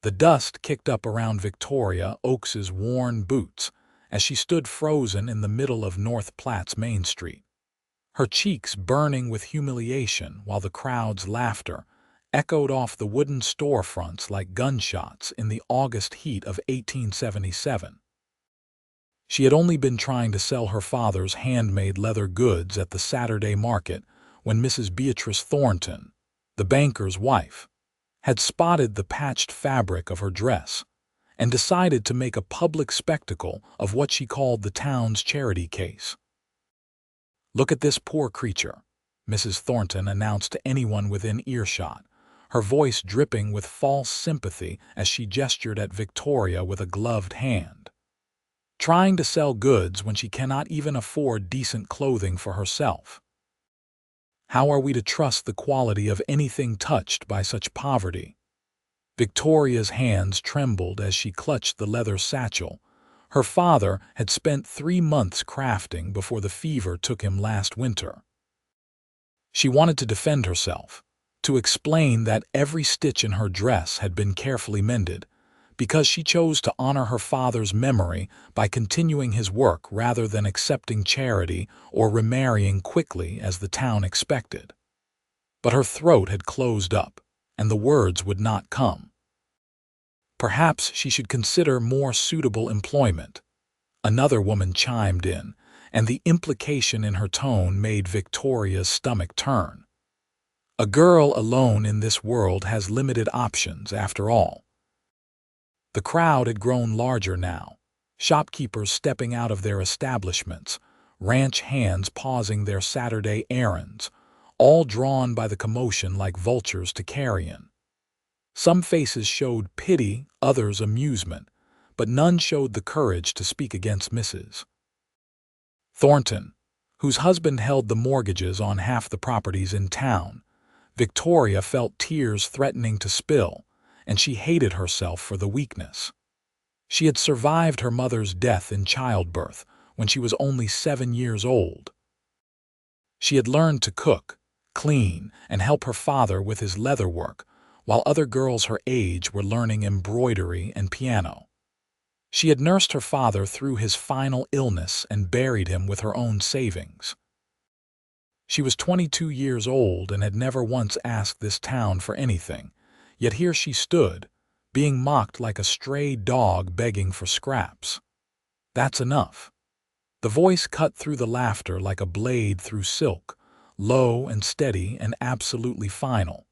The dust kicked up around Victoria Oakes's worn boots as she stood frozen in the middle of North Platte's Main Street, her cheeks burning with humiliation while the crowd's laughter echoed off the wooden storefronts like gunshots in the August heat of 1877. She had only been trying to sell her father's handmade leather goods at the Saturday market when Mrs. Beatrice Thornton, the banker's wife, had spotted the patched fabric of her dress and decided to make a public spectacle of what she called the town's charity case. "Look at this poor creature," Mrs. Thornton announced to anyone within earshot, her voice dripping with false sympathy as she gestured at Victoria with a gloved hand. "Trying to sell goods when she cannot even afford decent clothing for herself. How are we to trust the quality of anything touched by such poverty?" Victoria's hands trembled as she clutched the leather satchel. Her father had spent 3 months crafting before the fever took him last winter. She wanted to defend herself, to explain that every stitch in her dress had been carefully mended, because she chose to honor her father's memory by continuing his work rather than accepting charity or remarrying quickly as the town expected. But her throat had closed up, and the words would not come. Perhaps she should consider more suitable employment. Another woman chimed in, and the implication in her tone made Victoria's stomach turn. A girl alone in this world has limited options, after all. The crowd had grown larger now, shopkeepers stepping out of their establishments, ranch hands pausing their Saturday errands, all drawn by the commotion like vultures to carrion. Some faces showed pity, others amusement, but none showed the courage to speak against Mrs. Thornton, whose husband held the mortgages on half the properties in town. Victoria felt tears threatening to spill, and she hated herself for the weakness. She had survived her mother's death in childbirth when she was only 7 years old. She had learned to cook, clean, and help her father with his leather work, while other girls her age were learning embroidery and piano. She had nursed her father through his final illness and buried him with her own savings. She was 22 years old and had never once asked this town for anything, yet here she stood, being mocked like a stray dog begging for scraps. "That's enough." The voice cut through the laughter like a blade through silk, low and steady and absolutely final.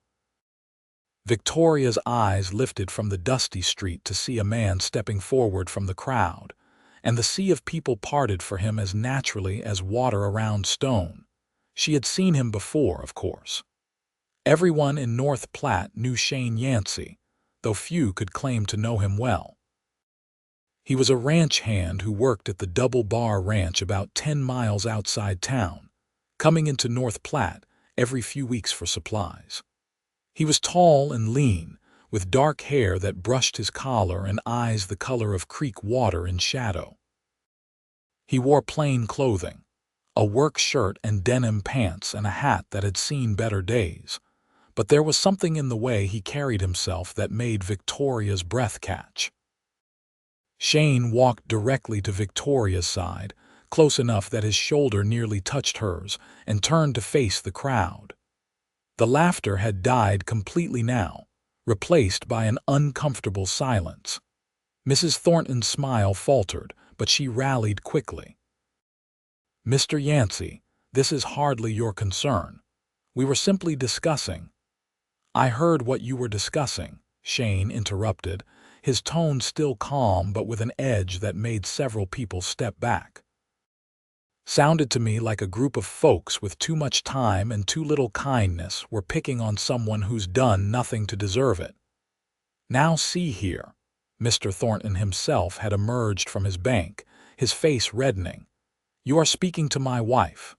Victoria's eyes lifted from the dusty street to see a man stepping forward from the crowd, and the sea of people parted for him as naturally as water around stone. She had seen him before, of course. Everyone in North Platte knew Shane Yancey, though few could claim to know him well. He was a ranch hand who worked at the Double Bar Ranch about 10 miles outside town, coming into North Platte every few weeks for supplies. He was tall and lean, with dark hair that brushed his collar and eyes the color of creek water in shadow. He wore plain clothing, a work shirt and denim pants and a hat that had seen better days, but there was something in the way he carried himself that made Victoria's breath catch. Shane walked directly to Victoria's side, close enough that his shoulder nearly touched hers, and turned to face the crowd. The laughter had died completely now, replaced by an uncomfortable silence. Mrs. Thornton's smile faltered, but she rallied quickly. "Mr. Yancey, this is hardly your concern. We were simply discussing—" "I heard what you were discussing," Shane interrupted, his tone still calm but with an edge that made several people step back. "Sounded to me like a group of folks with too much time and too little kindness were picking on someone who's done nothing to deserve it. Now see here." Mr. Thornton himself had emerged from his bank, his face reddening. "You are speaking to my wife."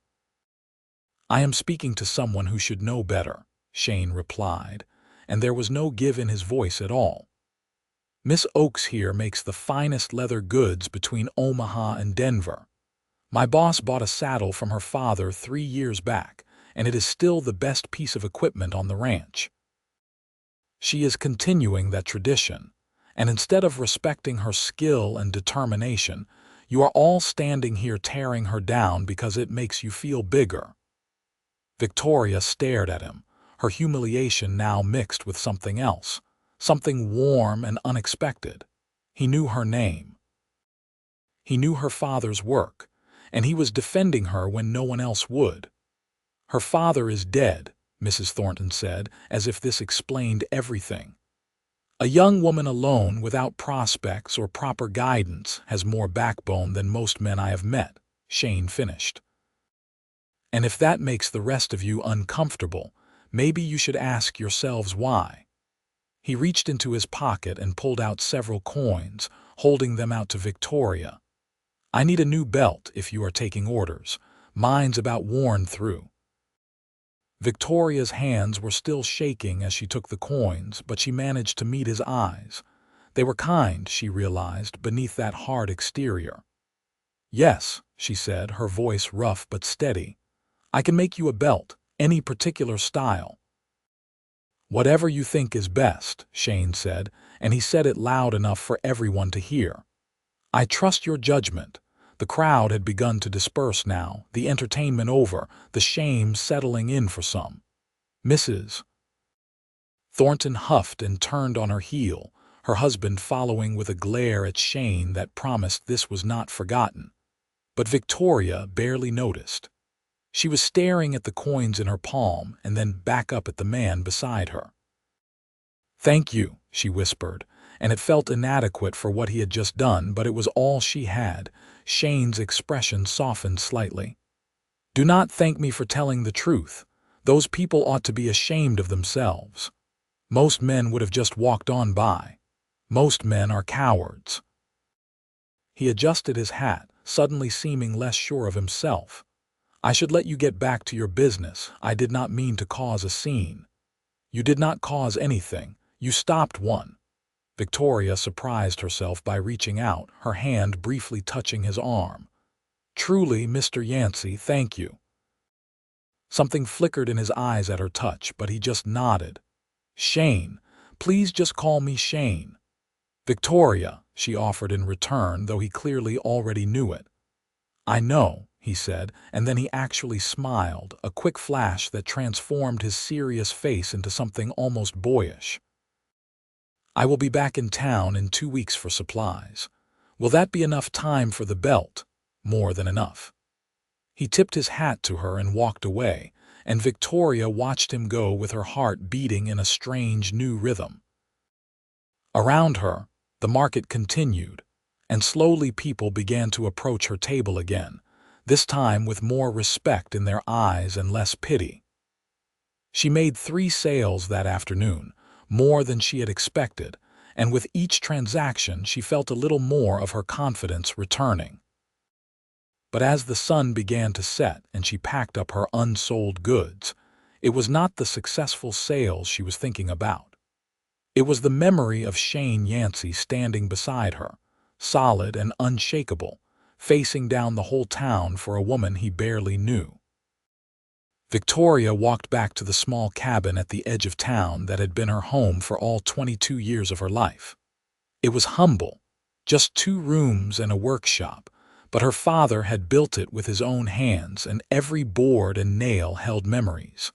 "I am speaking to someone who should know better," Shane replied, and there was no give in his voice at all. "Miss Oakes here makes the finest leather goods between Omaha and Denver. My boss bought a saddle from her father 3 years back, and it is still the best piece of equipment on the ranch. She is continuing that tradition, and instead of respecting her skill and determination, you are all standing here tearing her down because it makes you feel bigger." Victoria stared at him, her humiliation now mixed with something else, something warm and unexpected. He knew her name. He knew her father's work, and he was defending her when no one else would. "Her father is dead," Mrs. Thornton said, as if this explained everything. "A young woman alone without prospects or proper guidance has more backbone than most men I have met," Shane finished. "And if that makes the rest of you uncomfortable, maybe you should ask yourselves why." He reached into his pocket and pulled out several coins, holding them out to Victoria. "I need a new belt if you are taking orders. Mine's about worn through." Victoria's hands were still shaking as she took the coins, but she managed to meet his eyes. They were kind, she realized, beneath that hard exterior. "Yes," she said, her voice rough but steady. "I can make you a belt, any particular style." "Whatever you think is best," Shane said, and he said it loud enough for everyone to hear. "I trust your judgment." The crowd had begun to disperse now, the entertainment over, the shame settling in for some. "Mrs. Thornton huffed and turned on her heel, her husband following with a glare at Shane that promised this was not forgotten. But Victoria barely noticed. She was staring at the coins in her palm and then back up at the man beside her. "Thank you," she whispered, and it felt inadequate for what he had just done, but it was all she had. Shane's expression softened slightly. "Do not thank me for telling the truth. Those people ought to be ashamed of themselves. Most men would have just walked on by. Most men are cowards." He adjusted his hat, suddenly seeming less sure of himself. "I should let you get back to your business. I did not mean to cause a scene." "You did not cause anything. You stopped one." Victoria surprised herself by reaching out, her hand briefly touching his arm. "Truly, Mr. Yancey, thank you." Something flickered in his eyes at her touch, but he just nodded. "Shane, please just call me Shane." "Victoria," she offered in return, though he clearly already knew it. "I know," he said, and then he actually smiled, a quick flash that transformed his serious face into something almost boyish. "I will be back in town in 2 weeks for supplies. Will that be enough time for the belt?" "More than enough." He tipped his hat to her and walked away, and Victoria watched him go with her heart beating in a strange new rhythm. Around her, the market continued, and slowly people began to approach her table again, this time with more respect in their eyes and less pity. She made 3 sales that afternoon, more than she had expected, and with each transaction she felt a little more of her confidence returning. But as the sun began to set and she packed up her unsold goods, it was not the successful sales she was thinking about. It was the memory of Shane Yancey standing beside her, solid and unshakable, facing down the whole town for a woman he barely knew. Victoria walked back to the small cabin at the edge of town that had been her home for all 22 years of her life. It was humble, just 2 rooms and a workshop, but her father had built it with his own hands, and every board and nail held memories.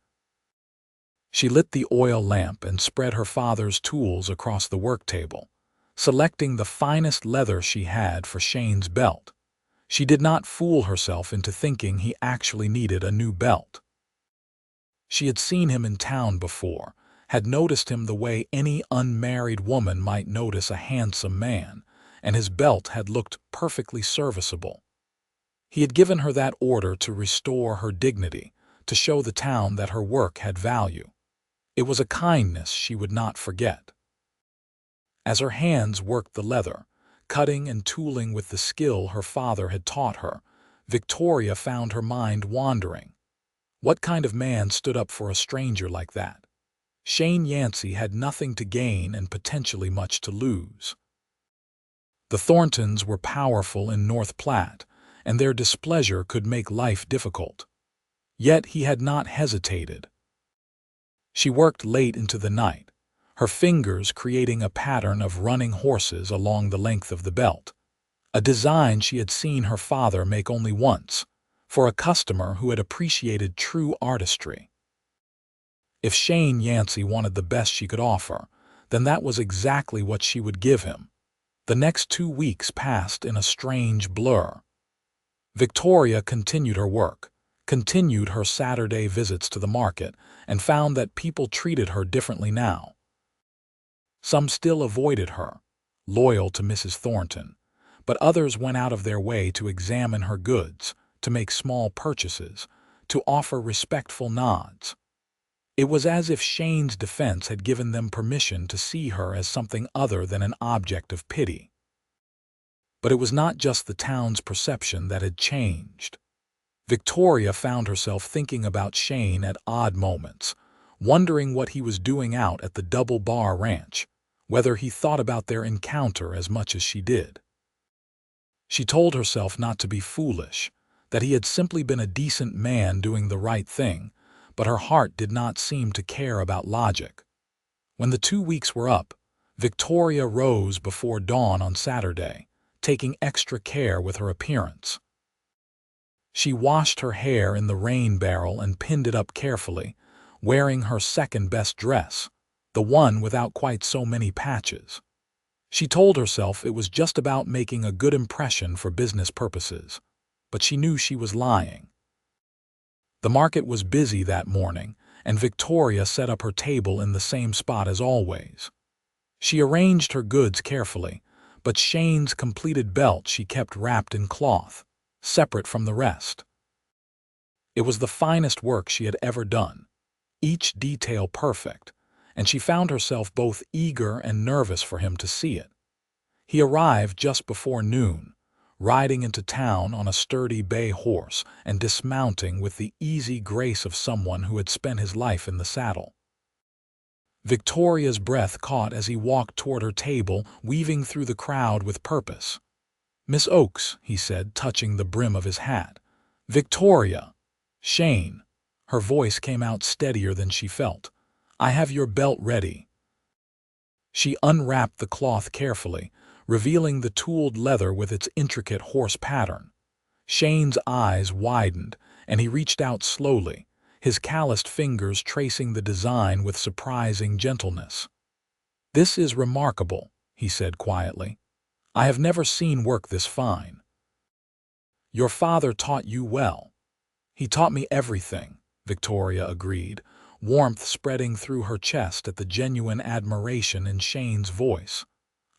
She lit the oil lamp and spread her father's tools across the work table, selecting the finest leather she had for Shane's belt. She did not fool herself into thinking he actually needed a new belt. She had seen him in town before, had noticed him the way any unmarried woman might notice a handsome man, and his belt had looked perfectly serviceable. He had given her that order to restore her dignity, to show the town that her work had value. It was a kindness she would not forget. As her hands worked the leather, cutting and tooling with the skill her father had taught her, Victoria found her mind wandering. What kind of man stood up for a stranger like that? Shane Yancey had nothing to gain and potentially much to lose. The Thorntons were powerful in North Platte, and their displeasure could make life difficult. Yet he had not hesitated. She worked late into the night, her fingers creating a pattern of running horses along the length of the belt, a design she had seen her father make only once, for a customer who had appreciated true artistry. If Shane Yancey wanted the best she could offer, then that was exactly what she would give him. The next 2 weeks passed in a strange blur. Victoria continued her work, continued her Saturday visits to the market, and found that people treated her differently now. Some still avoided her, loyal to Mrs. Thornton, but others went out of their way to examine her goods, to make small purchases, to offer respectful nods. It was as if Shane's defense had given them permission to see her as something other than an object of pity. But it was not just the town's perception that had changed. Victoria found herself thinking about Shane at odd moments, wondering what he was doing out at the Double Bar Ranch, whether he thought about their encounter as much as she did. She told herself not to be foolish, that he had simply been a decent man doing the right thing, but her heart did not seem to care about logic. When the 2 weeks were up, Victoria rose before dawn on Saturday, taking extra care with her appearance. She washed her hair in the rain barrel and pinned it up carefully, wearing her second-best dress, the one without quite so many patches. She told herself it was just about making a good impression for business purposes, but she knew she was lying. The market was busy that morning, and Victoria set up her table in the same spot as always. She arranged her goods carefully, but Shane's completed belt she kept wrapped in cloth, separate from the rest. It was the finest work she had ever done, each detail perfect, and she found herself both eager and nervous for him to see it. He arrived just before noon, riding into town on a sturdy bay horse and dismounting with the easy grace of someone who had spent his life in the saddle. Victoria's breath caught as he walked toward her table, weaving through the crowd with purpose. "Miss Oakes," he said, touching the brim of his hat. "Victoria." "Shane." Her voice came out steadier than she felt. "I have your belt ready." She unwrapped the cloth carefully, revealing the tooled leather with its intricate horse pattern. Shane's eyes widened, and he reached out slowly, his calloused fingers tracing the design with surprising gentleness. "This is remarkable," he said quietly. "I have never seen work this fine." "Your father taught you well." "He taught me everything," Victoria agreed, warmth spreading through her chest at the genuine admiration in Shane's voice.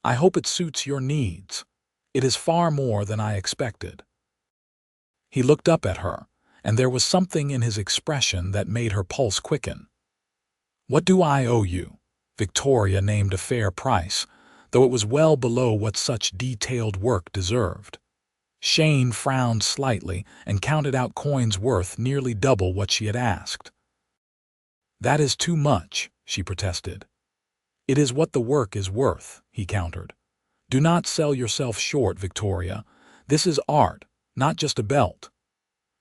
"I hope it suits your needs. It is far more than I expected." He looked up at her, and there was something in his expression that made her pulse quicken. "What do I owe you?" Victoria named a fair price, though it was well below what such detailed work deserved. Shane frowned slightly and counted out coins worth nearly double what she had asked. "That is too much," she protested. "It is what the work is worth," he countered. "Do not sell yourself short, Victoria. This is art, not just a belt."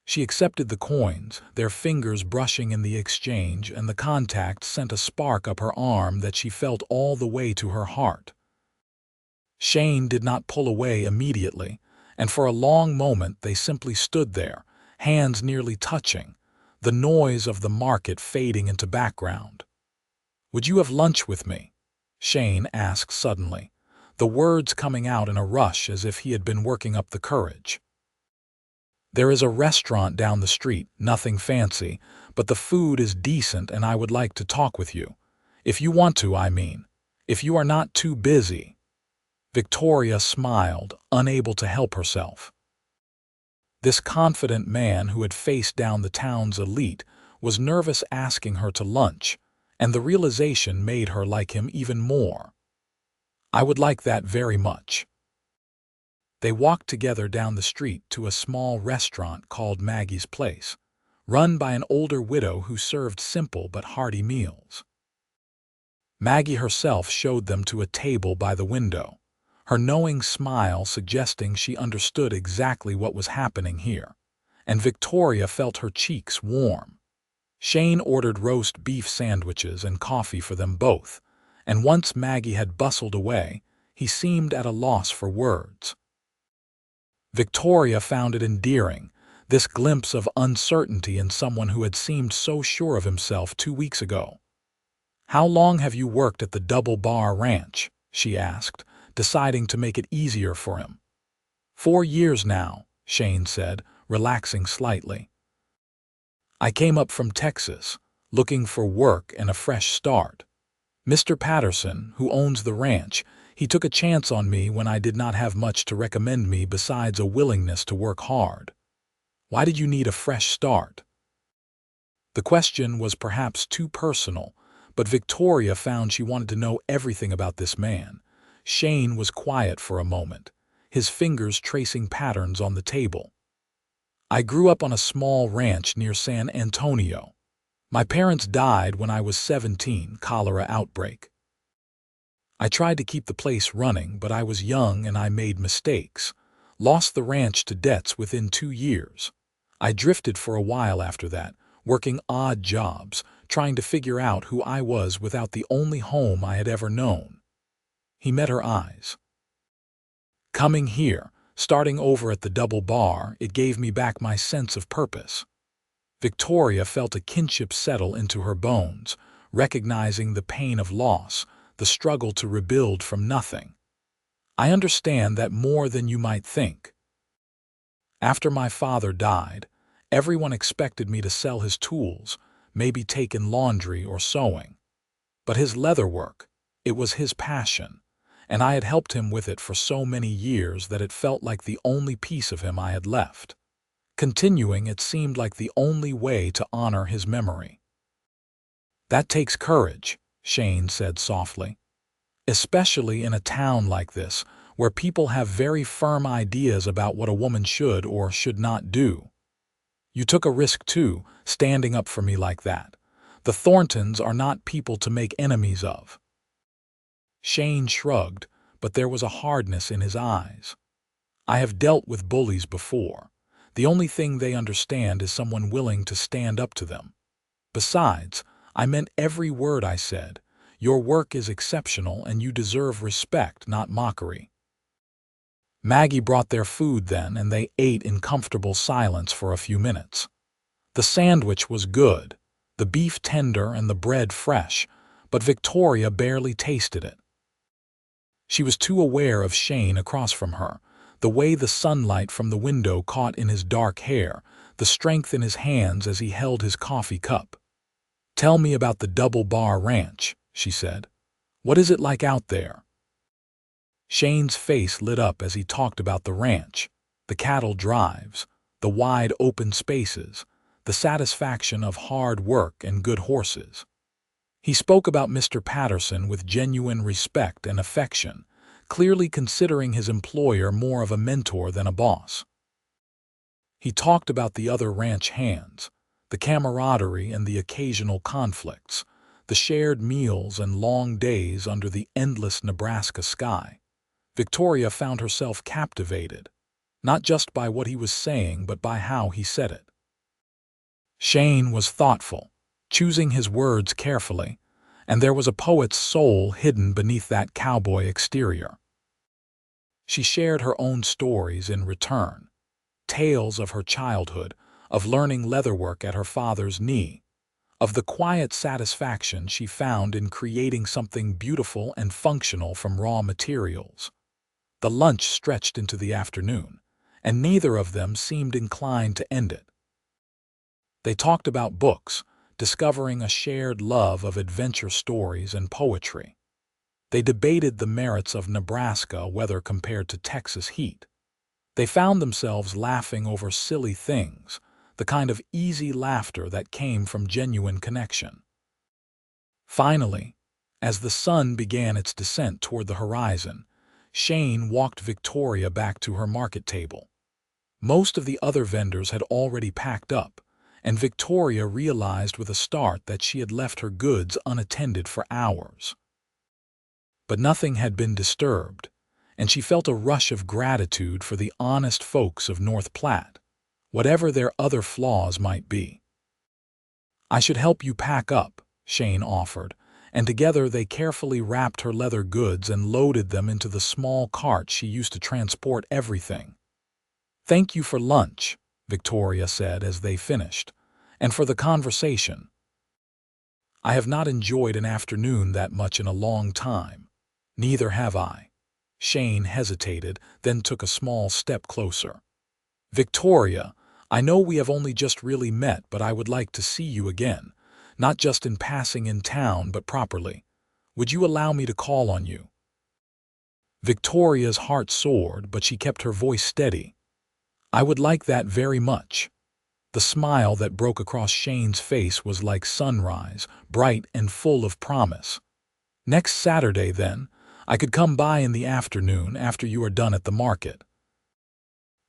She accepted the coins, their fingers brushing in the exchange, and the contact sent a spark up her arm that she felt all the way to her heart. Shane did not pull away immediately, and for a long moment they simply stood there, hands nearly touching, the noise of the market fading into background. "Would you have lunch with me?" Shane asked suddenly, the words coming out in a rush as if he had been working up the courage. "There is a restaurant down the street, nothing fancy, but the food is decent and I would like to talk with you. If you want to, I mean. If you are not too busy." Victoria smiled, unable to help herself. This confident man who had faced down the town's elite was nervous asking her to lunch, and the realization made her like him even more. "I would like that very much." They walked together down the street to a small restaurant called Maggie's Place, run by an older widow who served simple but hearty meals. Maggie herself showed them to a table by the window, her knowing smile suggesting she understood exactly what was happening here, and Victoria felt her cheeks warm. Shane ordered roast beef sandwiches and coffee for them both, and once Maggie had bustled away, he seemed at a loss for words. Victoria found it endearing, this glimpse of uncertainty in someone who had seemed so sure of himself 2 weeks ago. "How long have you worked at the Double Bar Ranch?" she asked, deciding to make it easier for him. "4 years now," Shane said, relaxing slightly. "I came up from Texas, looking for work and a fresh start. Mr. Patterson, who owns the ranch, he took a chance on me when I did not have much to recommend me besides a willingness to work hard." "Why did you need a fresh start?" The question was perhaps too personal, but Victoria found she wanted to know everything about this man. Shane was quiet for a moment, his fingers tracing patterns on the table. "I grew up on a small ranch near San Antonio. My parents died when I was 17, cholera outbreak. I tried to keep the place running, but I was young and I made mistakes. Lost the ranch to debts within 2 years. I drifted for a while after that, working odd jobs, trying to figure out who I was without the only home I had ever known." He met her eyes. "Coming here, starting over at the Double Bar, it gave me back my sense of purpose." Victoria felt a kinship settle into her bones, recognizing the pain of loss, the struggle to rebuild from nothing. "I understand that more than you might think. After my father died, everyone expected me to sell his tools, maybe take in laundry or sewing. But his leatherwork, it was his passion, and I had helped him with it for so many years that it felt like the only piece of him I had left. Continuing, it seemed like the only way to honor his memory." "That takes courage," Shane said softly. "Especially in a town like this, where people have very firm ideas about what a woman should or should not do. You took a risk too, standing up for me like that. The Thorntons are not people to make enemies of." Shane shrugged, but there was a hardness in his eyes. "I have dealt with bullies before. The only thing they understand is someone willing to stand up to them. Besides, I meant every word I said. Your work is exceptional and you deserve respect, not mockery." Maggie brought their food then, and they ate in comfortable silence for a few minutes. The sandwich was good, the beef tender and the bread fresh, but Victoria barely tasted it. She was too aware of Shane across from her, the way the sunlight from the window caught in his dark hair, the strength in his hands as he held his coffee cup. "Tell me about the Double Bar Ranch," she said. "What is it like out there?" Shane's face lit up as he talked about the ranch, the cattle drives, the wide open spaces, the satisfaction of hard work and good horses. He spoke about Mr. Patterson with genuine respect and affection, clearly considering his employer more of a mentor than a boss. He talked about the other ranch hands, the camaraderie and the occasional conflicts, the shared meals and long days under the endless Nebraska sky. Victoria found herself captivated, not just by what he was saying but by how he said it. Shane was thoughtful, choosing his words carefully, and there was a poet's soul hidden beneath that cowboy exterior. She shared her own stories in return, tales of her childhood, of learning leatherwork at her father's knee, of the quiet satisfaction she found in creating something beautiful and functional from raw materials. The lunch stretched into the afternoon, and neither of them seemed inclined to end it. They talked about books, discovering a shared love of adventure stories and poetry. They debated the merits of Nebraska weather compared to Texas heat. They found themselves laughing over silly things, the kind of easy laughter that came from genuine connection. Finally, as the sun began its descent toward the horizon, Shane walked Victoria back to her market table. Most of the other vendors had already packed up, and Victoria realized with a start that she had left her goods unattended for hours. But nothing had been disturbed, and she felt a rush of gratitude for the honest folks of North Platte, whatever their other flaws might be. "I should help you pack up," Shane offered, and together they carefully wrapped her leather goods and loaded them into the small cart she used to transport everything. "Thank you for lunch," Victoria said as they finished, "and for the conversation. I have not enjoyed an afternoon that much in a long time." "Neither have I." Shane hesitated, then took a small step closer. "Victoria, I know we have only just really met, but I would like to see you again, not just in passing in town, but properly. Would you allow me to call on you?" Victoria's heart soared, but she kept her voice steady. "I would like that very much." The smile that broke across Shane's face was like sunrise, bright and full of promise. "Next Saturday, then. I could come by in the afternoon after you are done at the market."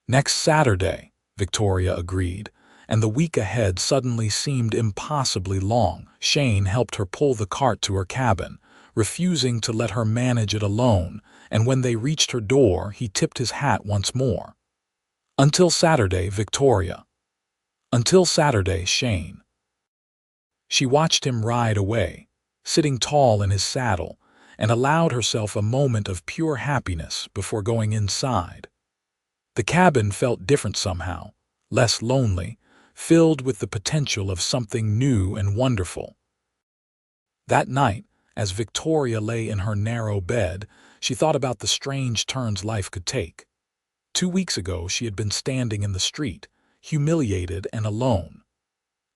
"Next Saturday," Victoria agreed, and the week ahead suddenly seemed impossibly long. Shane helped her pull the cart to her cabin, refusing to let her manage it alone, and when they reached her door, he tipped his hat once more. "Until Saturday, Victoria." "Until Saturday, Shane." She watched him ride away, sitting tall in his saddle, and allowed herself a moment of pure happiness before going inside. The cabin felt different somehow, less lonely, filled with the potential of something new and wonderful. That night, as Victoria lay in her narrow bed, she thought about the strange turns life could take. 2 weeks ago she had been standing in the street, humiliated and alone.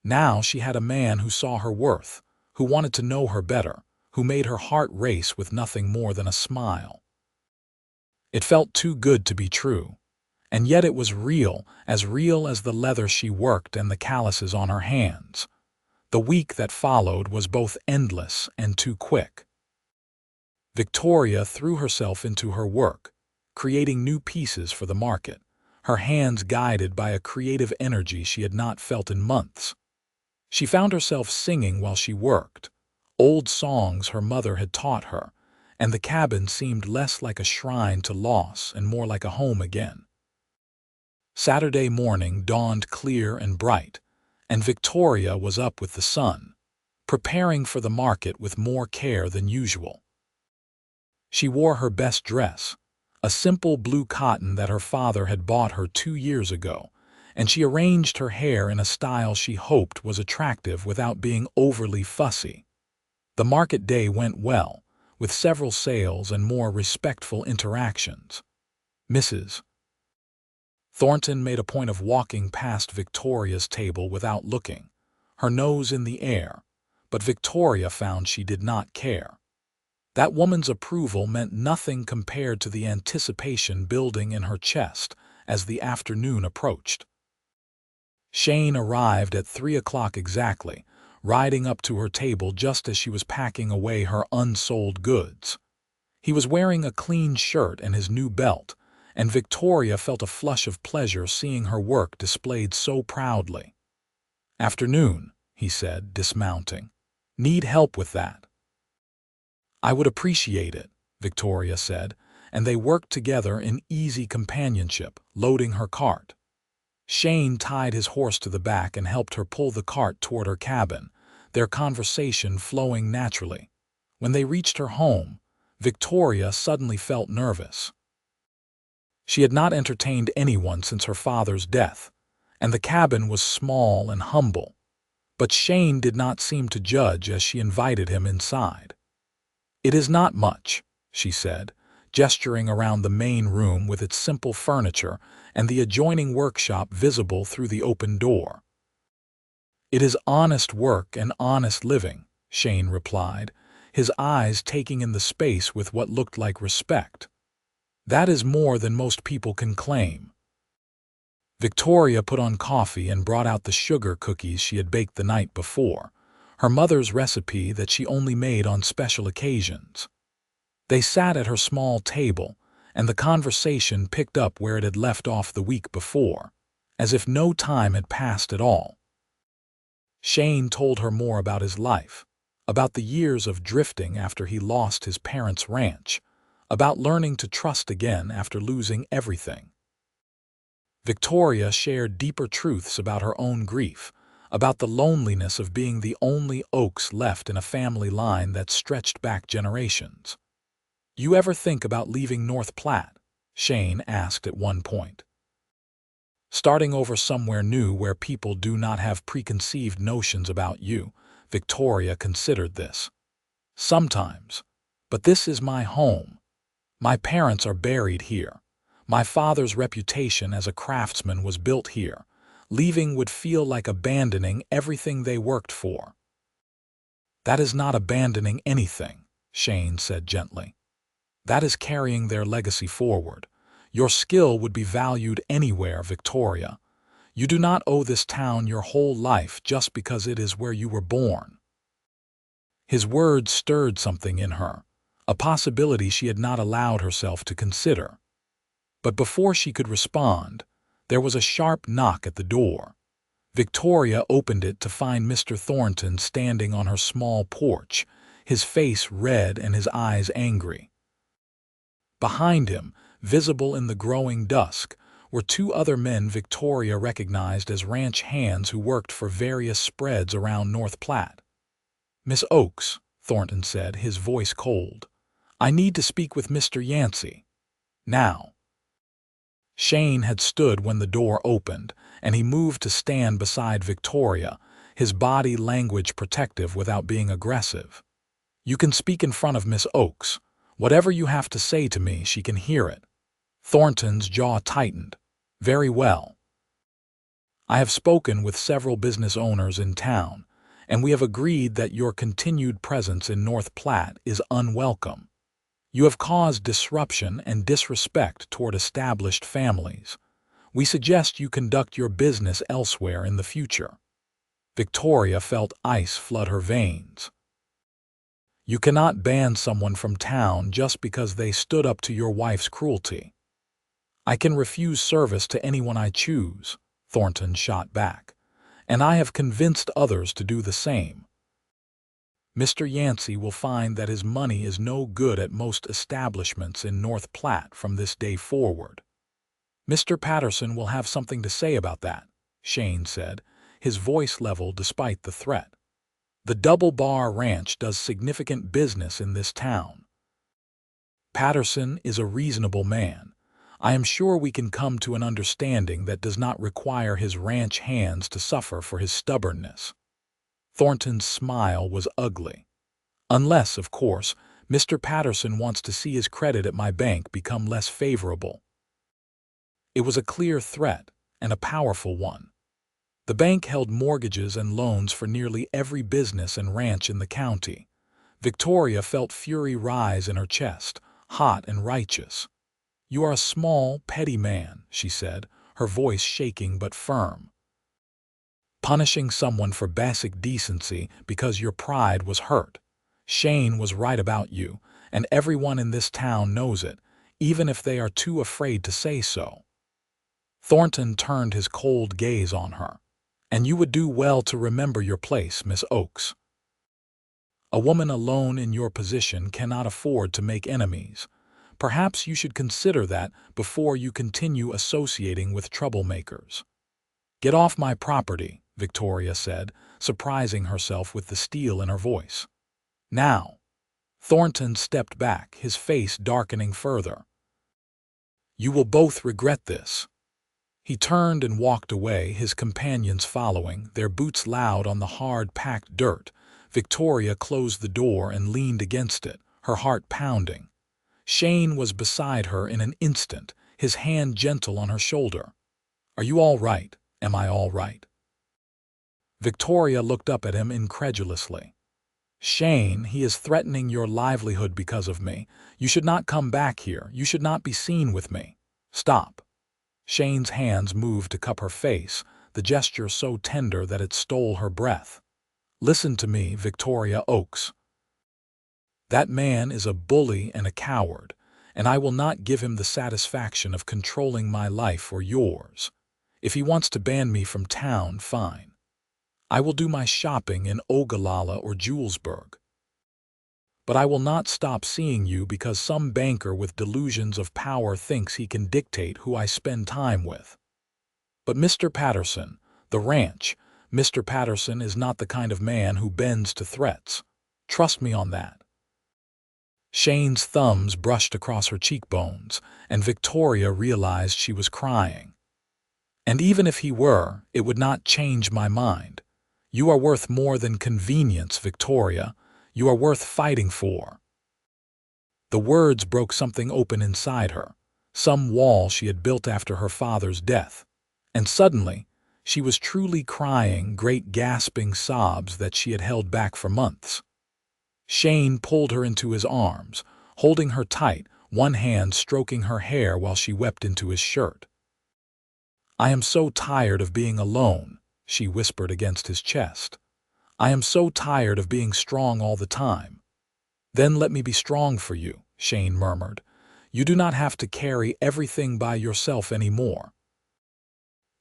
Now she had a man who saw her worth, who wanted to know her better, who made her heart race with nothing more than a smile. It felt too good to be true, and yet it was real as the leather she worked and the calluses on her hands. The week that followed was both endless and too quick. Victoria threw herself into her work, creating new pieces for the market, her hands guided by a creative energy she had not felt in months. She found herself singing while she worked, old songs her mother had taught her, and the cabin seemed less like a shrine to loss and more like a home again. Saturday morning dawned clear and bright, and Victoria was up with the sun, preparing for the market with more care than usual. She wore her best dress, a simple blue cotton that her father had bought her 2 years ago, and she arranged her hair in a style she hoped was attractive without being overly fussy. The market day went well, with several sales and more respectful interactions. Mrs. Thornton made a point of walking past Victoria's table without looking, her nose in the air, but Victoria found she did not care. That woman's approval meant nothing compared to the anticipation building in her chest as the afternoon approached. Shane arrived at 3 o'clock exactly, riding up to her table just as she was packing away her unsold goods. He was wearing a clean shirt and his new belt, and Victoria felt a flush of pleasure seeing her work displayed so proudly. "Afternoon," he said, dismounting. "Need help with that?" "I would appreciate it," Victoria said, and they worked together in easy companionship, loading her cart. Shane tied his horse to the back and helped her pull the cart toward her cabin, their conversation flowing naturally. When they reached her home, Victoria suddenly felt nervous. She had not entertained anyone since her father's death, and the cabin was small and humble, but Shane did not seem to judge as she invited him inside. "It is not much," she said, gesturing around the main room with its simple furniture and the adjoining workshop visible through the open door. "It is honest work and honest living," Shane replied, his eyes taking in the space with what looked like respect. "That is more than most people can claim." Victoria put on coffee and brought out the sugar cookies she had baked the night before, her mother's recipe that she only made on special occasions. They sat at her small table, and the conversation picked up where it had left off the week before, as if no time had passed at all. Shane told her more about his life, about the years of drifting after he lost his parents' ranch, about learning to trust again after losing everything. Victoria shared deeper truths about her own grief, about the loneliness of being the only Oaks left in a family line that stretched back generations. "You ever think about leaving North Platte?" Shane asked at one point. "Starting over somewhere new where people do not have preconceived notions about you." Victoria considered this. "Sometimes. But this is my home. My parents are buried here. My father's reputation as a craftsman was built here. Leaving would feel like abandoning everything they worked for." "That is not abandoning anything," Shane said gently. "That is carrying their legacy forward. Your skill would be valued anywhere, Victoria. You do not owe this town your whole life just because it is where you were born." His words stirred something in her, a possibility she had not allowed herself to consider. But before she could respond, there was a sharp knock at the door. Victoria opened it to find Mr. Thornton standing on her small porch, his face red and his eyes angry. Behind him, visible in the growing dusk, were two other men Victoria recognized as ranch hands who worked for various spreads around North Platte. "Miss Oaks," Thornton said, his voice cold, "I need to speak with Mr. Yancey. Now." Shane had stood when the door opened, and he moved to stand beside Victoria, his body language protective without being aggressive. "You can speak in front of Miss Oaks. Whatever you have to say to me, she can hear it." Thornton's jaw tightened. "Very well. I have spoken with several business owners in town, and we have agreed that your continued presence in North Platte is unwelcome. You have caused disruption and disrespect toward established families. We suggest you conduct your business elsewhere in the future." Victoria felt ice flood her veins. "You cannot ban someone from town just because they stood up to your wife's cruelty." "I can refuse service to anyone I choose," Thornton shot back, "and I have convinced others to do the same. Mr. Yancey will find that his money is no good at most establishments in North Platte from this day forward." "Mr. Patterson will have something to say about that," Shane said, his voice level despite the threat. "The Double Bar Ranch does significant business in this town. Patterson is a reasonable man. I am sure we can come to an understanding that does not require his ranch hands to suffer for his stubbornness." Thornton's smile was ugly. "Unless, of course, Mr. Patterson wants to see his credit at my bank become less favorable." It was a clear threat, and a powerful one. The bank held mortgages and loans for nearly every business and ranch in the county. Victoria felt fury rise in her chest, hot and righteous. "You are a small, petty man," she said, her voice shaking but firm. "Punishing someone for basic decency because your pride was hurt. Shane was right about you, and everyone in this town knows it, even if they are too afraid to say so." Thornton turned his cold gaze on her. "And you would do well to remember your place, Miss Oaks. A woman alone in your position cannot afford to make enemies. Perhaps you should consider that before you continue associating with troublemakers." "Get off my property," Victoria said, surprising herself with the steel in her voice. "Now." Thornton stepped back, his face darkening further. "You will both regret this." He turned and walked away, his companions following, their boots loud on the hard, packed dirt. Victoria closed the door and leaned against it, her heart pounding. Shane was beside her in an instant, his hand gentle on her shoulder. "Are you all right? Am I all right?" Victoria looked up at him incredulously. "Shane, he is threatening your livelihood because of me. You should not come back here. You should not be seen with me. Stop." Shane's hands moved to cup her face, the gesture so tender that it stole her breath. "Listen to me, Victoria Oaks. That man is a bully and a coward, and I will not give him the satisfaction of controlling my life or yours. If he wants to ban me from town, fine. I will do my shopping in Ogallala or Julesburg. But I will not stop seeing you because some banker with delusions of power thinks he can dictate who I spend time with. But Mr. Patterson, the ranch, Mr. Patterson is not the kind of man who bends to threats. Trust me on that." Shane's thumbs brushed across her cheekbones, and Victoria realized she was crying. "And even if he were, it would not change my mind. You are worth more than convenience, Victoria. You are worth fighting for." The words broke something open inside her, some wall she had built after her father's death. And suddenly, she was truly crying, great gasping sobs that she had held back for months. Shane pulled her into his arms, holding her tight, one hand stroking her hair while she wept into his shirt. "I am so tired of being alone," she whispered against his chest. "I am so tired of being strong all the time." "Then let me be strong for you," Shane murmured. "You do not have to carry everything by yourself anymore."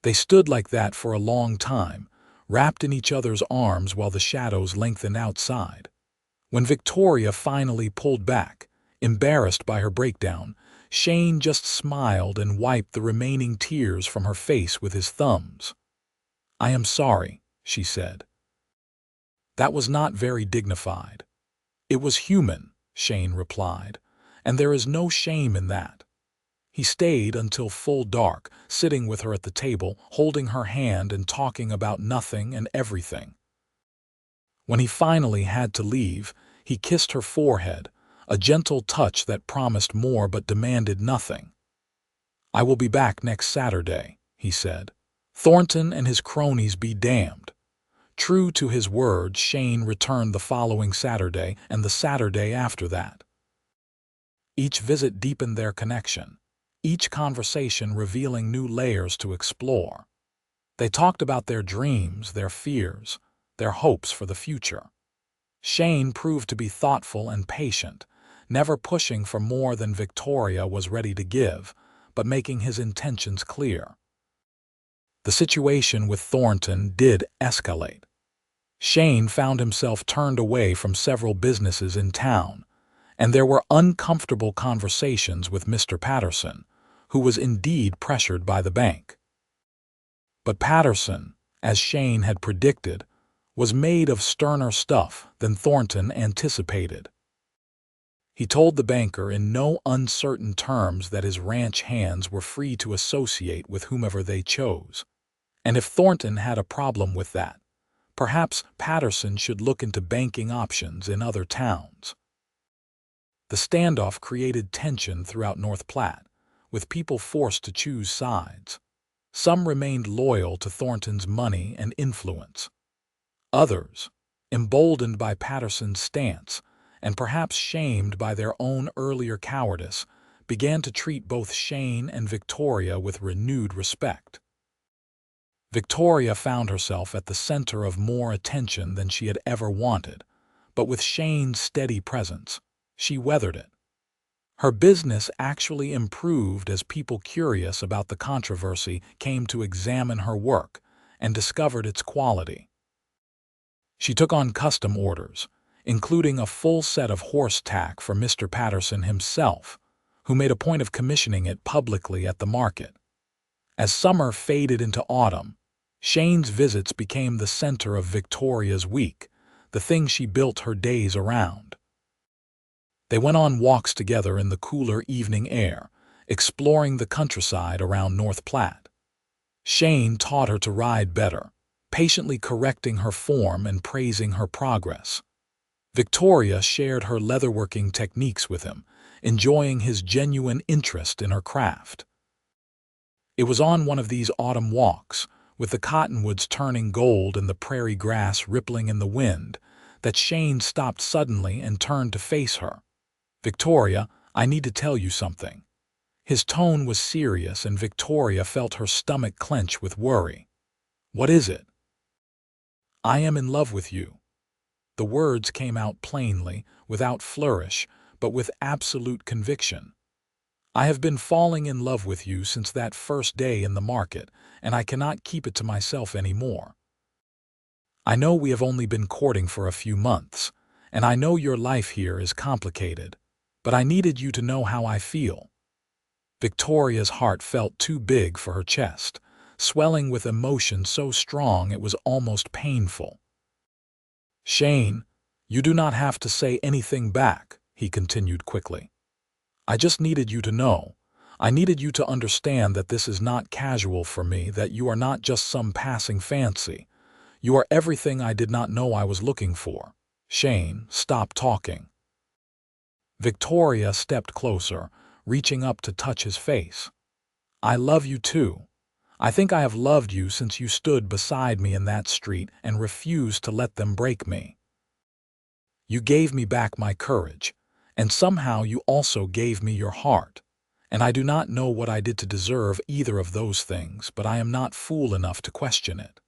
They stood like that for a long time, wrapped in each other's arms while the shadows lengthened outside. When Victoria finally pulled back, embarrassed by her breakdown, Shane just smiled and wiped the remaining tears from her face with his thumbs. "I am sorry," she said. That was not very dignified. "It was human," Shane replied, "and there is no shame in that." He stayed until full dark, sitting with her at the table, holding her hand and talking about nothing and everything. When he finally had to leave, he kissed her forehead, a gentle touch that promised more but demanded nothing. "I will be back next Saturday," he said. "Thornton and his cronies be damned." True to his word, Shane returned the following Saturday and the Saturday after that. Each visit deepened their connection, each conversation revealing new layers to explore. They talked about their dreams, their fears, their hopes for the future. Shane proved to be thoughtful and patient, never pushing for more than Victoria was ready to give, but making his intentions clear. The situation with Thornton did escalate. Shane found himself turned away from several businesses in town, and there were uncomfortable conversations with Mr. Patterson, who was indeed pressured by the bank. But Patterson, as Shane had predicted, was made of sterner stuff than Thornton anticipated. He told the banker in no uncertain terms that his ranch hands were free to associate with whomever they chose, and if Thornton had a problem with that, perhaps Patterson should look into banking options in other towns. The standoff created tension throughout North Platte, with people forced to choose sides. Some remained loyal to Thornton's money and influence. Others, emboldened by Patterson's stance, and perhaps shamed by their own earlier cowardice, began to treat both Shane and Victoria with renewed respect. Victoria found herself at the center of more attention than she had ever wanted, but with Shane's steady presence, she weathered it. Her business actually improved as people curious about the controversy came to examine her work and discovered its quality. She took on custom orders, including a full set of horse tack for Mr. Patterson himself, who made a point of commissioning it publicly at the market. As summer faded into autumn, Shane's visits became the center of Victoria's week, the thing she built her days around. They went on walks together in the cooler evening air, exploring the countryside around North Platte. Shane taught her to ride better, patiently correcting her form and praising her progress. Victoria shared her leatherworking techniques with him, enjoying his genuine interest in her craft. It was on one of these autumn walks, with the cottonwoods turning gold and the prairie grass rippling in the wind, that Shane stopped suddenly and turned to face her. "Victoria, I need to tell you something." His tone was serious, and Victoria felt her stomach clench with worry. "What is it?" "I am in love with you." The words came out plainly, without flourish, but with absolute conviction. "I have been falling in love with you since that first day in the market, and I cannot keep it to myself anymore. I know we have only been courting for a few months, and I know your life here is complicated, but I needed you to know how I feel." Victoria's heart felt too big for her chest. swelling with emotion so strong it was almost painful. "Shane, you do not have to say anything back," he continued quickly. "I just needed you to know. I needed you to understand that this is not casual for me, that you are not just some passing fancy. You are everything I did not know I was looking for." "Shane, stop talking." Victoria stepped closer, reaching up to touch his face. "I love you too. I think I have loved you since you stood beside me in that street and refused to let them break me. You gave me back my courage, and somehow you also gave me your heart. And I do not know what I did to deserve either of those things, but I am not fool enough to question it."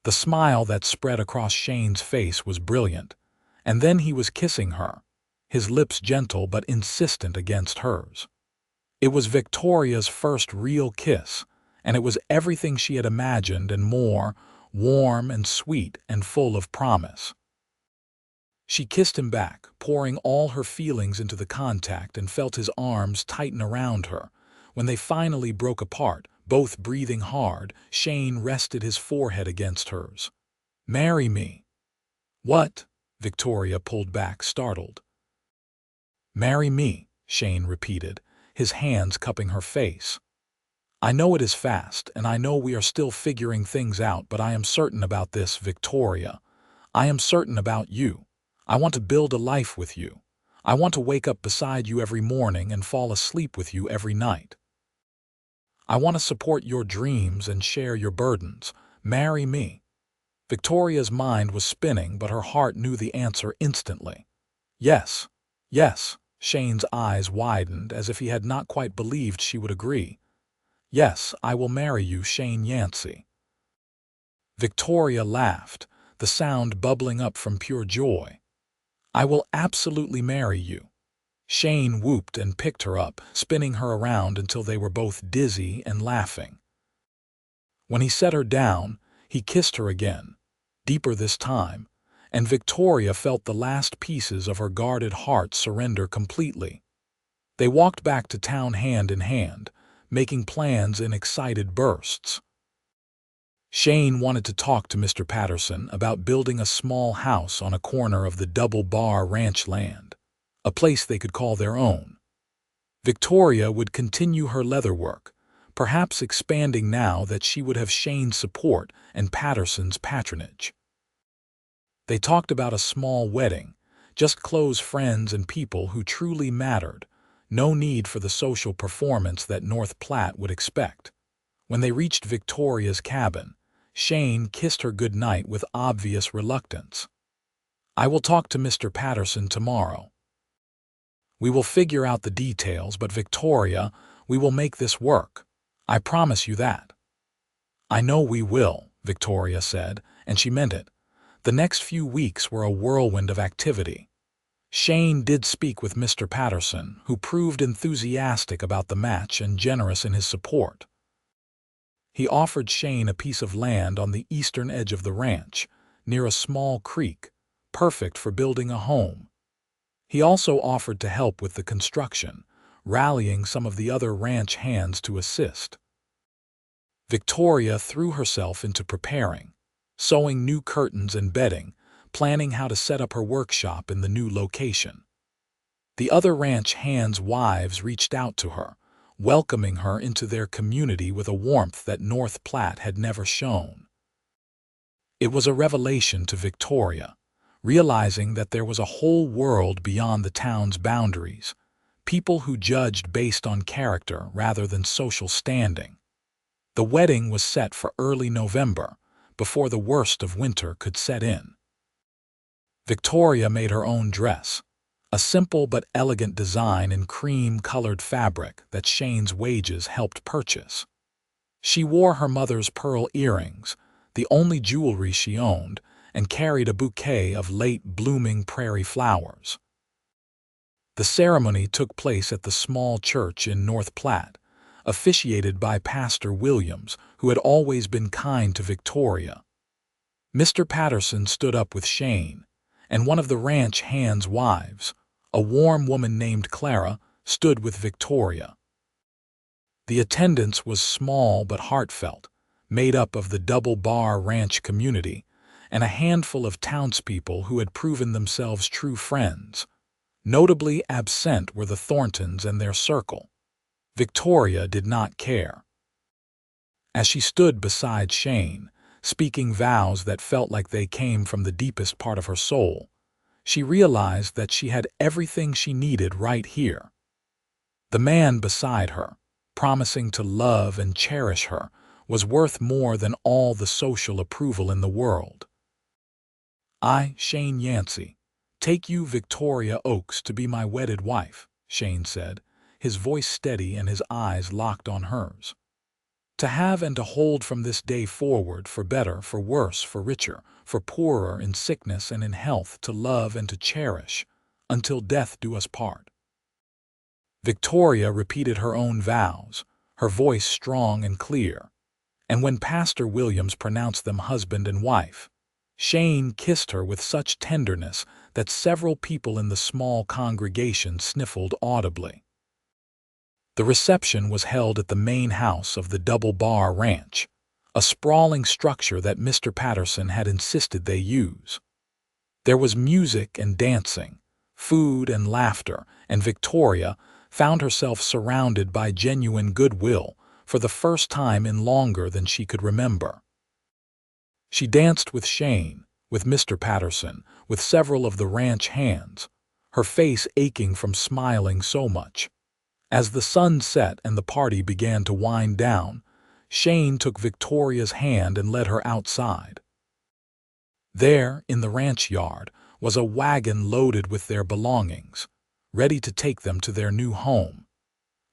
The smile that spread across Shane's face was brilliant, and then he was kissing her, his lips gentle but insistent against hers. It was Victoria's first real kiss, and it was everything she had imagined and more, warm and sweet and full of promise. She kissed him back, pouring all her feelings into the contact, and felt his arms tighten around her. When they finally broke apart, both breathing hard, Shane rested his forehead against hers. "Marry me." "What?" Victoria pulled back, startled. "Marry me," Shane repeated, his hands cupping her face. "I know it is fast, and I know we are still figuring things out, but I am certain about this, Victoria. I am certain about you. I want to build a life with you. I want to wake up beside you every morning and fall asleep with you every night. I want to support your dreams and share your burdens. Marry me." Victoria's mind was spinning, but her heart knew the answer instantly. "Yes, yes." Shane's eyes widened as if he had not quite believed she would agree. "Yes, I will marry you, Shane Yancey." Victoria laughed, the sound bubbling up from pure joy. "I will absolutely marry you." Shane whooped and picked her up, spinning her around until they were both dizzy and laughing. When he set her down, he kissed her again, deeper this time, and Victoria felt the last pieces of her guarded heart surrender completely. They walked back to town hand in hand, making plans in excited bursts. Shane wanted to talk to Mr. Patterson about building a small house on a corner of the Double Bar Ranch land, a place they could call their own. Victoria would continue her leather work, perhaps expanding now that she would have Shane's support and Patterson's patronage. They talked about a small wedding, just close friends and people who truly mattered, no need for the social performance that North Platte would expect. When they reached Victoria's cabin, Shane kissed her goodnight with obvious reluctance. "I will talk to Mr. Patterson tomorrow. We will figure out the details, but Victoria, we will make this work. I promise you that." "I know we will," Victoria said, and she meant it. The next few weeks were a whirlwind of activity. Shane did speak with Mr. Patterson, who proved enthusiastic about the match and generous in his support. He offered Shane a piece of land on the eastern edge of the ranch, near a small creek, perfect for building a home. He also offered to help with the construction, rallying some of the other ranch hands to assist. Victoria threw herself into preparing, sewing new curtains and bedding, planning how to set up her workshop in the new location. The other ranch hands' wives reached out to her, welcoming her into their community with a warmth that North Platte had never shown. It was a revelation to Victoria, realizing that there was a whole world beyond the town's boundaries, people who judged based on character rather than social standing. The wedding was set for early November, before the worst of winter could set in. Victoria made her own dress, a simple but elegant design in cream-colored fabric that Shane's wages helped purchase. She wore her mother's pearl earrings, the only jewelry she owned, and carried a bouquet of late-blooming prairie flowers. The ceremony took place at the small church in North Platte, officiated by Pastor Williams, who had always been kind to Victoria. Mr. Patterson stood up with Shane, and one of the ranch hands' wives, a warm woman named Clara, stood with Victoria. The attendance was small but heartfelt, made up of the Double Bar Ranch community and a handful of townspeople who had proven themselves true friends. Notably absent were the Thorntons and their circle. Victoria did not care. As she stood beside Shane, speaking vows that felt like they came from the deepest part of her soul, she realized that she had everything she needed right here. The man beside her, promising to love and cherish her, was worth more than all the social approval in the world. "I, Shane Yancey, take you, Victoria Oakes, to be my wedded wife," Shane said, his voice steady and his eyes locked on hers. "To have and to hold from this day forward, for better, for worse, for richer, for poorer, in sickness and in health, to love and to cherish, until death do us part." Victoria repeated her own vows, her voice strong and clear, and when Pastor Williams pronounced them husband and wife, Shane kissed her with such tenderness that several people in the small congregation sniffled audibly. The reception was held at the main house of the Double Bar Ranch, a sprawling structure that Mr. Patterson had insisted they use. There was music and dancing, food and laughter, and Victoria found herself surrounded by genuine goodwill for the first time in longer than she could remember. She danced with Shane, with Mr. Patterson, with several of the ranch hands, her face aching from smiling so much. As the sun set and the party began to wind down, Shane took Victoria's hand and led her outside. There, in the ranch yard, was a wagon loaded with their belongings, ready to take them to their new home.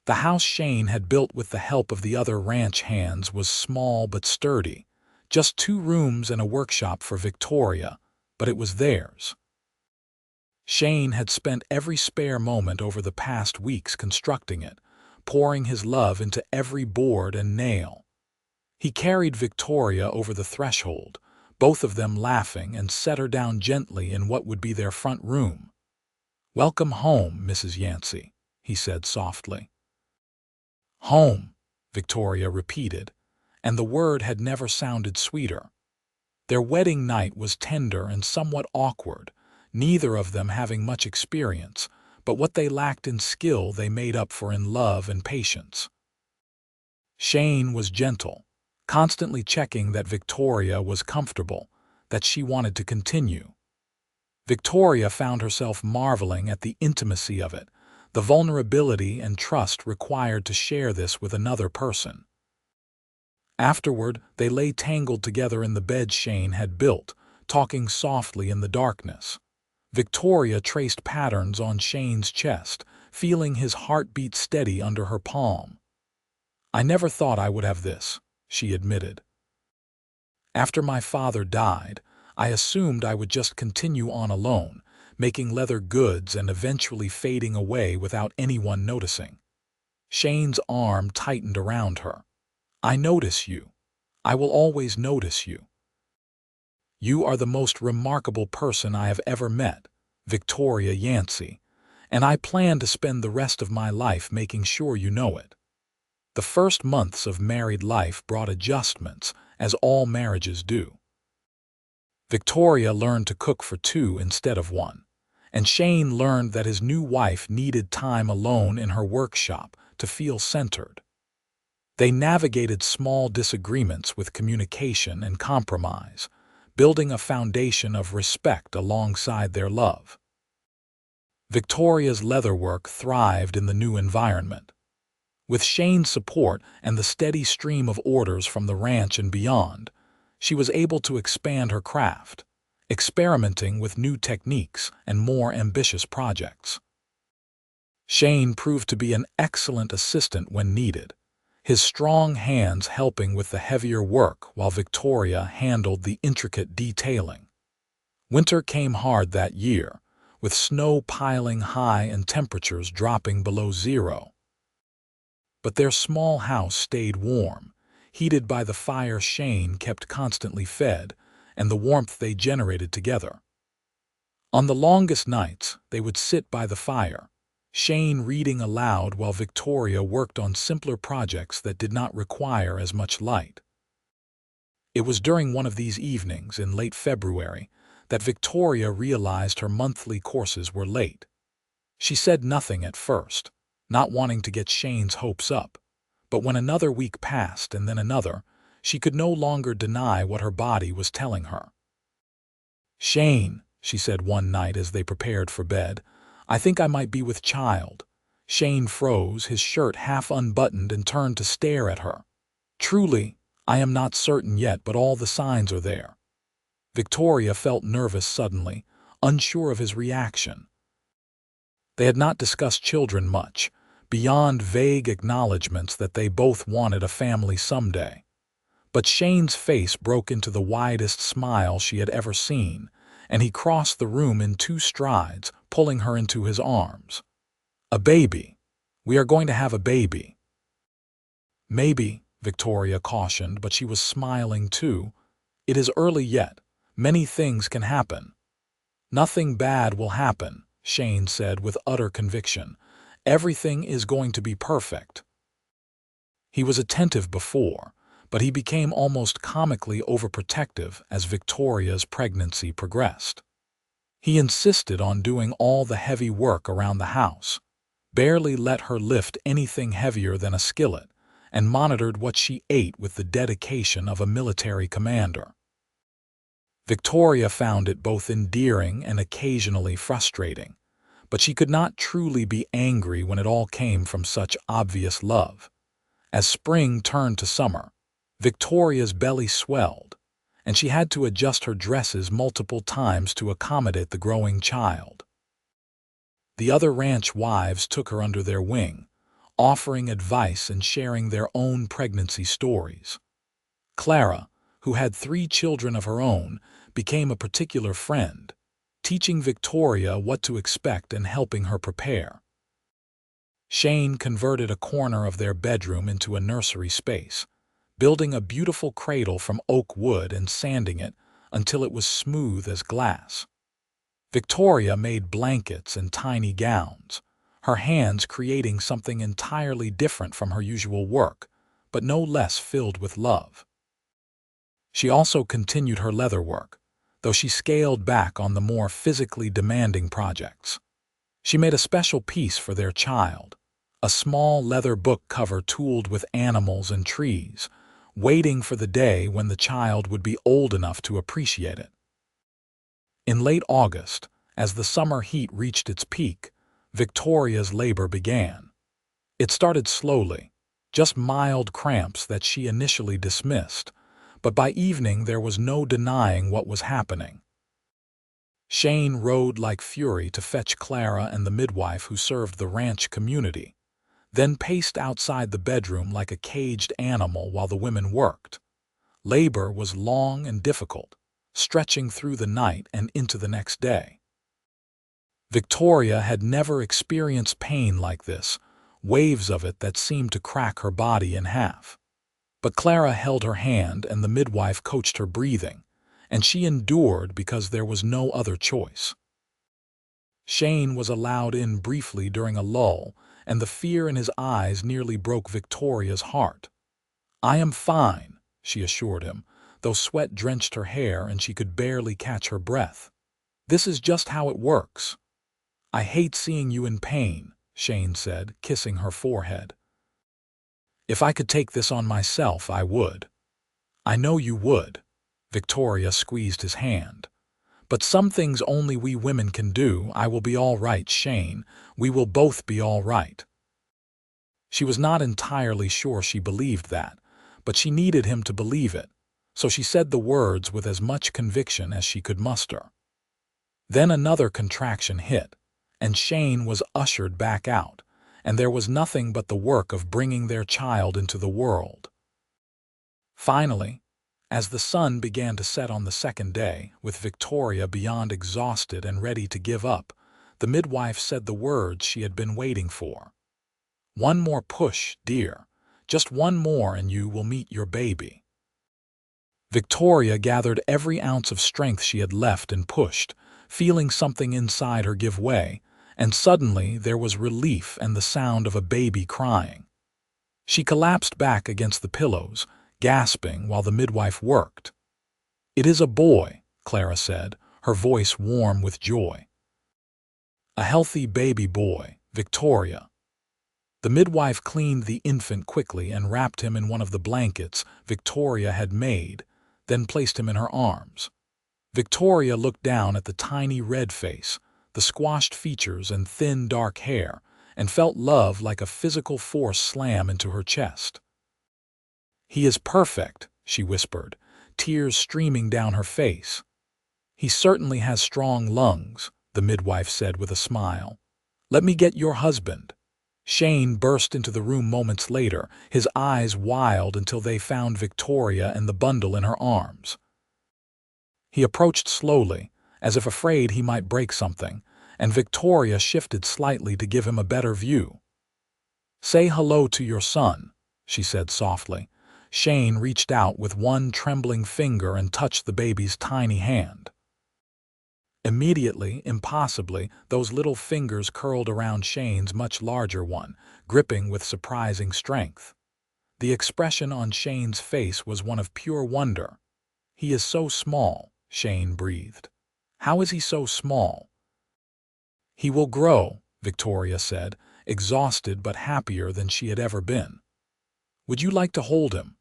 The house Shane had built with the help of the other ranch hands was small but sturdy, just 2 rooms and a workshop for Victoria, but it was theirs. Shane had spent every spare moment over the past weeks constructing it, pouring his love into every board and nail. He carried Victoria over the threshold, both of them laughing, and set her down gently in what would be their front room. "Welcome home, Mrs. Yancey," he said softly. "Home," Victoria repeated, and the word had never sounded sweeter. Their wedding night was tender and somewhat awkward, neither of them having much experience, but what they lacked in skill they made up for in love and patience. Shane was gentle, constantly checking that Victoria was comfortable, that she wanted to continue. Victoria found herself marveling at the intimacy of it, the vulnerability and trust required to share this with another person. Afterward, they lay tangled together in the bed Shane had built, talking softly in the darkness. Victoria traced patterns on Shane's chest, feeling his heartbeat steady under her palm. "I never thought I would have this," she admitted. "After my father died, I assumed I would just continue on alone, making leather goods and eventually fading away without anyone noticing." Shane's arm tightened around her. "I notice you. I will always notice you. You are the most remarkable person I have ever met, Victoria Yancey, and I plan to spend the rest of my life making sure you know it." The first months of married life brought adjustments, as all marriages do. Victoria learned to cook for 2 instead of 1, and Shane learned that his new wife needed time alone in her workshop to feel centered. They navigated small disagreements with communication and compromise, building a foundation of respect alongside their love. Victoria's leatherwork thrived in the new environment. With Shane's support and the steady stream of orders from the ranch and beyond, she was able to expand her craft, experimenting with new techniques and more ambitious projects. Shane proved to be an excellent assistant when needed, his strong hands helping with the heavier work while Victoria handled the intricate detailing. Winter came hard that year, with snow piling high and temperatures dropping below 0. But their small house stayed warm, heated by the fire Shane kept constantly fed and the warmth they generated together. On the longest nights, they would sit by the fire, Shane reading aloud while Victoria worked on simpler projects that did not require as much light. It was during one of these evenings in late February that Victoria realized her monthly courses were late. She said nothing at first, not wanting to get Shane's hopes up, but when another week passed and then another, she could no longer deny what her body was telling her. "Shane," she said one night as they prepared for bed, "I think I might be with child." Shane froze, his shirt half unbuttoned, and turned to stare at her. "Truly, I am not certain yet, but all the signs are there." Victoria felt nervous suddenly, unsure of his reaction. They had not discussed children much, beyond vague acknowledgments that they both wanted a family someday. But Shane's face broke into the widest smile she had ever seen, and he crossed the room in 2 strides, pulling her into his arms. "A baby. We are going to have a baby." "Maybe," Victoria cautioned, but she was smiling too. "It is early yet. Many things can happen." "Nothing bad will happen," Shane said with utter conviction. "Everything is going to be perfect." He was attentive before, but he became almost comically overprotective as Victoria's pregnancy progressed. He insisted on doing all the heavy work around the house, barely let her lift anything heavier than a skillet, and monitored what she ate with the dedication of a military commander. Victoria found it both endearing and occasionally frustrating, but she could not truly be angry when it all came from such obvious love. As spring turned to summer, Victoria's belly swelled, and she had to adjust her dresses multiple times to accommodate the growing child. The other ranch wives took her under their wing, offering advice and sharing their own pregnancy stories. Clara, who had 3 children of her own, became a particular friend, teaching Victoria what to expect and helping her prepare. Shane converted a corner of their bedroom into a nursery space, building a beautiful cradle from oak wood and sanding it until it was smooth as glass. Victoria made blankets and tiny gowns, her hands creating something entirely different from her usual work, but no less filled with love. She also continued her leather work, though she scaled back on the more physically demanding projects. She made a special piece for their child, a small leather book cover tooled with animals and trees, waiting for the day when the child would be old enough to appreciate it. In late August, as the summer heat reached its peak, Victoria's labor began. It started slowly, just mild cramps that she initially dismissed, but by evening there was no denying what was happening. Shane rode like fury to fetch Clara and the midwife who served the ranch community, then paced outside the bedroom like a caged animal while the women worked. Labor was long and difficult, stretching through the night and into the next day. Victoria had never experienced pain like this, waves of it that seemed to crack her body in half. But Clara held her hand and the midwife coached her breathing, and she endured because there was no other choice. Shane was allowed in briefly during a lull, and the fear in his eyes nearly broke Victoria's heart. "I am fine," she assured him, though sweat drenched her hair and she could barely catch her breath. "This is just how it works." "I hate seeing you in pain," Shane said, kissing her forehead. "If I could take this on myself, I would." "I know you would." Victoria squeezed his hand. "But some things only we women can do. I will be all right, Shane. We will both be all right." She was not entirely sure she believed that, but she needed him to believe it, so she said the words with as much conviction as she could muster. Then another contraction hit, and Shane was ushered back out, and there was nothing but the work of bringing their child into the world. Finally, as the sun began to set on the second day, with Victoria beyond exhausted and ready to give up, the midwife said the words she had been waiting for. "One more push, dear. Just one more and you will meet your baby." Victoria gathered every ounce of strength she had left and pushed, feeling something inside her give way, and suddenly there was relief and the sound of a baby crying. She collapsed back against the pillows, gasping while the midwife worked. "It is a boy," Clara said, her voice warm with joy. "A healthy baby boy, Victoria." The midwife cleaned the infant quickly and wrapped him in one of the blankets Victoria had made, then placed him in her arms. Victoria looked down at the tiny red face, the squashed features and thin dark hair, and felt love like a physical force slam into her chest. "He is perfect," she whispered, tears streaming down her face. "He certainly has strong lungs," the midwife said with a smile. "Let me get your husband." Shane burst into the room moments later, his eyes wild until they found Victoria and the bundle in her arms. He approached slowly, as if afraid he might break something, and Victoria shifted slightly to give him a better view. "Say hello to your son," she said softly. Shane reached out with one trembling finger and touched the baby's tiny hand. Immediately, impossibly, those little fingers curled around Shane's much larger one, gripping with surprising strength. The expression on Shane's face was one of pure wonder. "He is so small," Shane breathed. "How is he so small?" "He will grow," Victoria said, exhausted but happier than she had ever been. "Would you like to hold him?"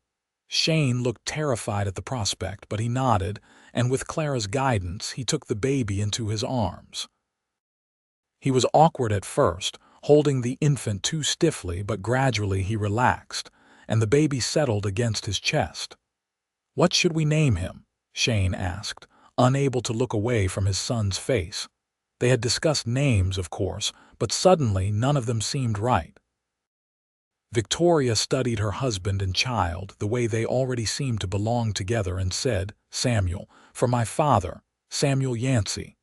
Shane looked terrified at the prospect, but he nodded, and with Clara's guidance, he took the baby into his arms. He was awkward at first, holding the infant too stiffly, but gradually he relaxed, and the baby settled against his chest. "What should we name him?" Shane asked, unable to look away from his son's face. They had discussed names, of course, but suddenly none of them seemed right. Victoria studied her husband and child the way they already seemed to belong together and said, "Samuel, for my father, Samuel Yancey."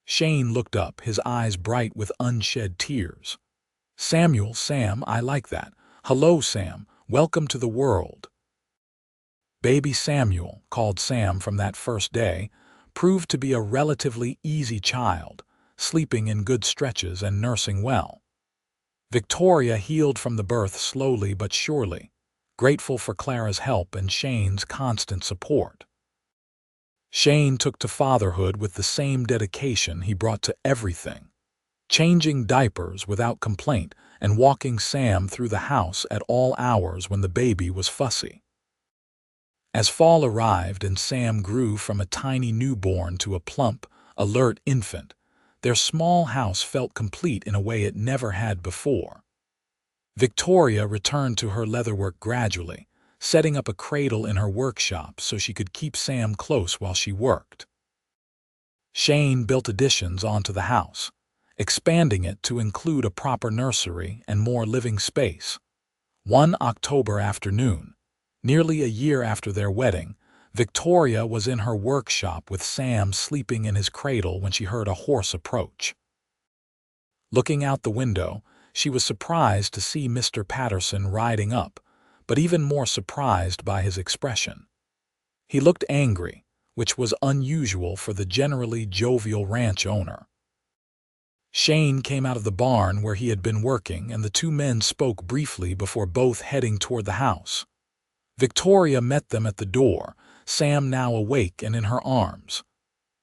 Shane looked up, his eyes bright with unshed tears. "Samuel, Sam, I like that. Hello, Sam. Welcome to the world." Baby Samuel, called Sam from that first day, proved to be a relatively easy child, sleeping in good stretches and nursing well. Victoria healed from the birth slowly but surely, grateful for Clara's help and Shane's constant support. Shane took to fatherhood with the same dedication he brought to everything, changing diapers without complaint and walking Sam through the house at all hours when the baby was fussy. As fall arrived and Sam grew from a tiny newborn to a plump, alert infant, their small house felt complete in a way it never had before. Victoria returned to her leatherwork gradually, setting up a cradle in her workshop so she could keep Sam close while she worked. Shane built additions onto the house, expanding it to include a proper nursery and more living space. One October afternoon, nearly a year after their wedding, Victoria was in her workshop with Sam sleeping in his cradle when she heard a horse approach. Looking out the window, she was surprised to see Mr. Patterson riding up, but even more surprised by his expression. He looked angry, which was unusual for the generally jovial ranch owner. Shane came out of the barn where he had been working, and the two men spoke briefly before both heading toward the house. Victoria met them at the door, Sam now awake and in her arms.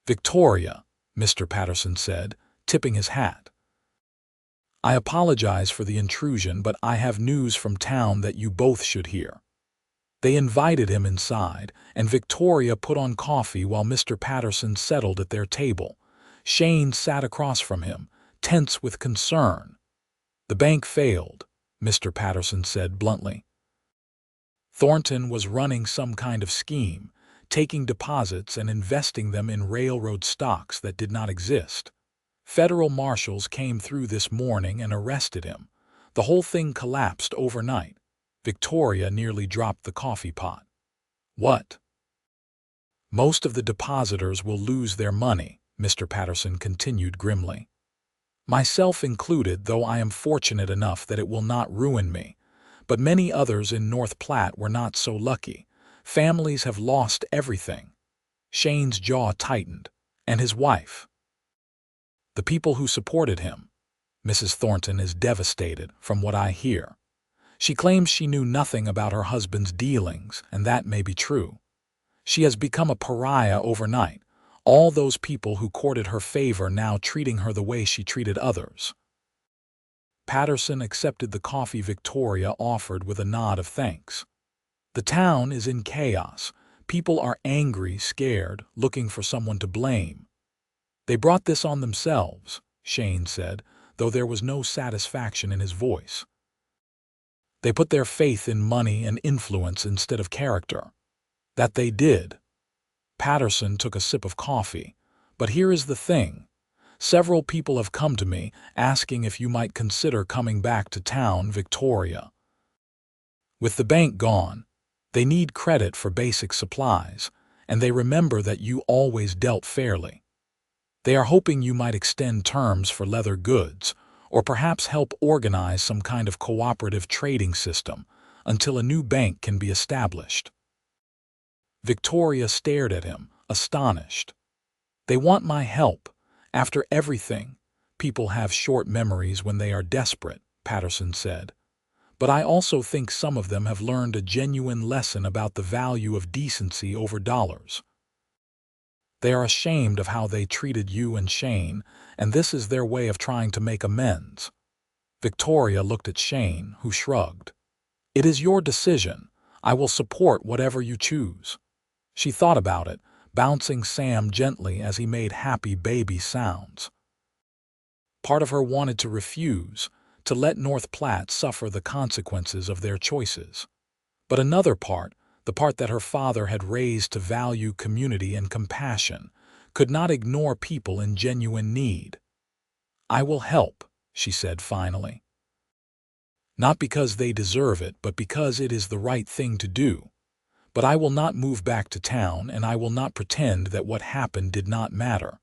"Victoria," Mr. Patterson said, tipping his hat. "I apologize for the intrusion, but I have news from town that you both should hear." They invited him inside, and Victoria put on coffee while Mr. Patterson settled at their table. Shane sat across from him, tense with concern. "The bank failed," Mr. Patterson said bluntly. Thornton was running some kind of scheme, taking deposits and investing them in railroad stocks that did not exist. Federal marshals came through this morning and arrested him. The whole thing collapsed overnight. Victoria nearly dropped the coffee pot. "What?" "Most of the depositors will lose their money," Mr. Patterson continued grimly. "Myself included, though I am fortunate enough that it will not ruin me. But many others in North Platte were not so lucky. Families have lost everything." Shane's jaw tightened. "And his wife?" "The people who supported him," Mrs. Thornton is devastated, from what I hear. She claims she knew nothing about her husband's dealings, and that may be true. She has become a pariah overnight, all those people who courted her favor now treating her the way she treated others. Patterson accepted the coffee Victoria offered with a nod of thanks. The town is in chaos. People are angry, scared, looking for someone to blame. They brought this on themselves, Shane said, though there was no satisfaction in his voice. They put their faith in money and influence instead of character. That they did. Patterson took a sip of coffee. But here is the thing. Several people have come to me asking if you might consider coming back to town, Victoria. With the bank gone, they need credit for basic supplies, and they remember that you always dealt fairly. They are hoping you might extend terms for leather goods, or perhaps help organize some kind of cooperative trading system until a new bank can be established. Victoria stared at him, astonished. They want my help. After everything, people have short memories when they are desperate, Patterson said. But I also think some of them have learned a genuine lesson about the value of decency over dollars. They are ashamed of how they treated you and Shane, and this is their way of trying to make amends. Victoria looked at Shane, who shrugged. It is your decision. I will support whatever you choose. She thought about it, bouncing Sam gently as he made happy baby sounds. Part of her wanted to refuse, to let North Platte suffer the consequences of their choices. But another part, the part that her father had raised to value community and compassion, could not ignore people in genuine need. I will help, she said finally. Not because they deserve it, but because it is the right thing to do. But I will not move back to town, and I will not pretend that what happened did not matter.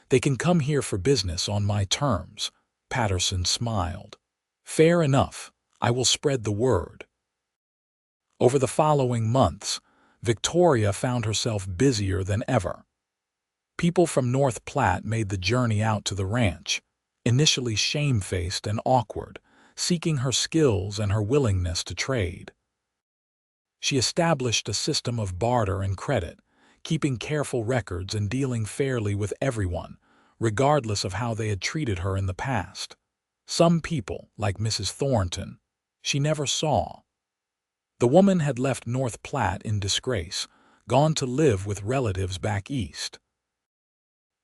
They can come here for business on my terms. Patterson smiled. Fair enough. I will spread the word. Over the following months, Victoria found herself busier than ever. People from North Platte made the journey out to the ranch, initially shamefaced and awkward, seeking her skills and her willingness to trade. She established a system of barter and credit, keeping careful records and dealing fairly with everyone, regardless of how they had treated her in the past. Some people, like Mrs. Thornton, she never saw. The woman had left North Platte in disgrace, gone to live with relatives back east.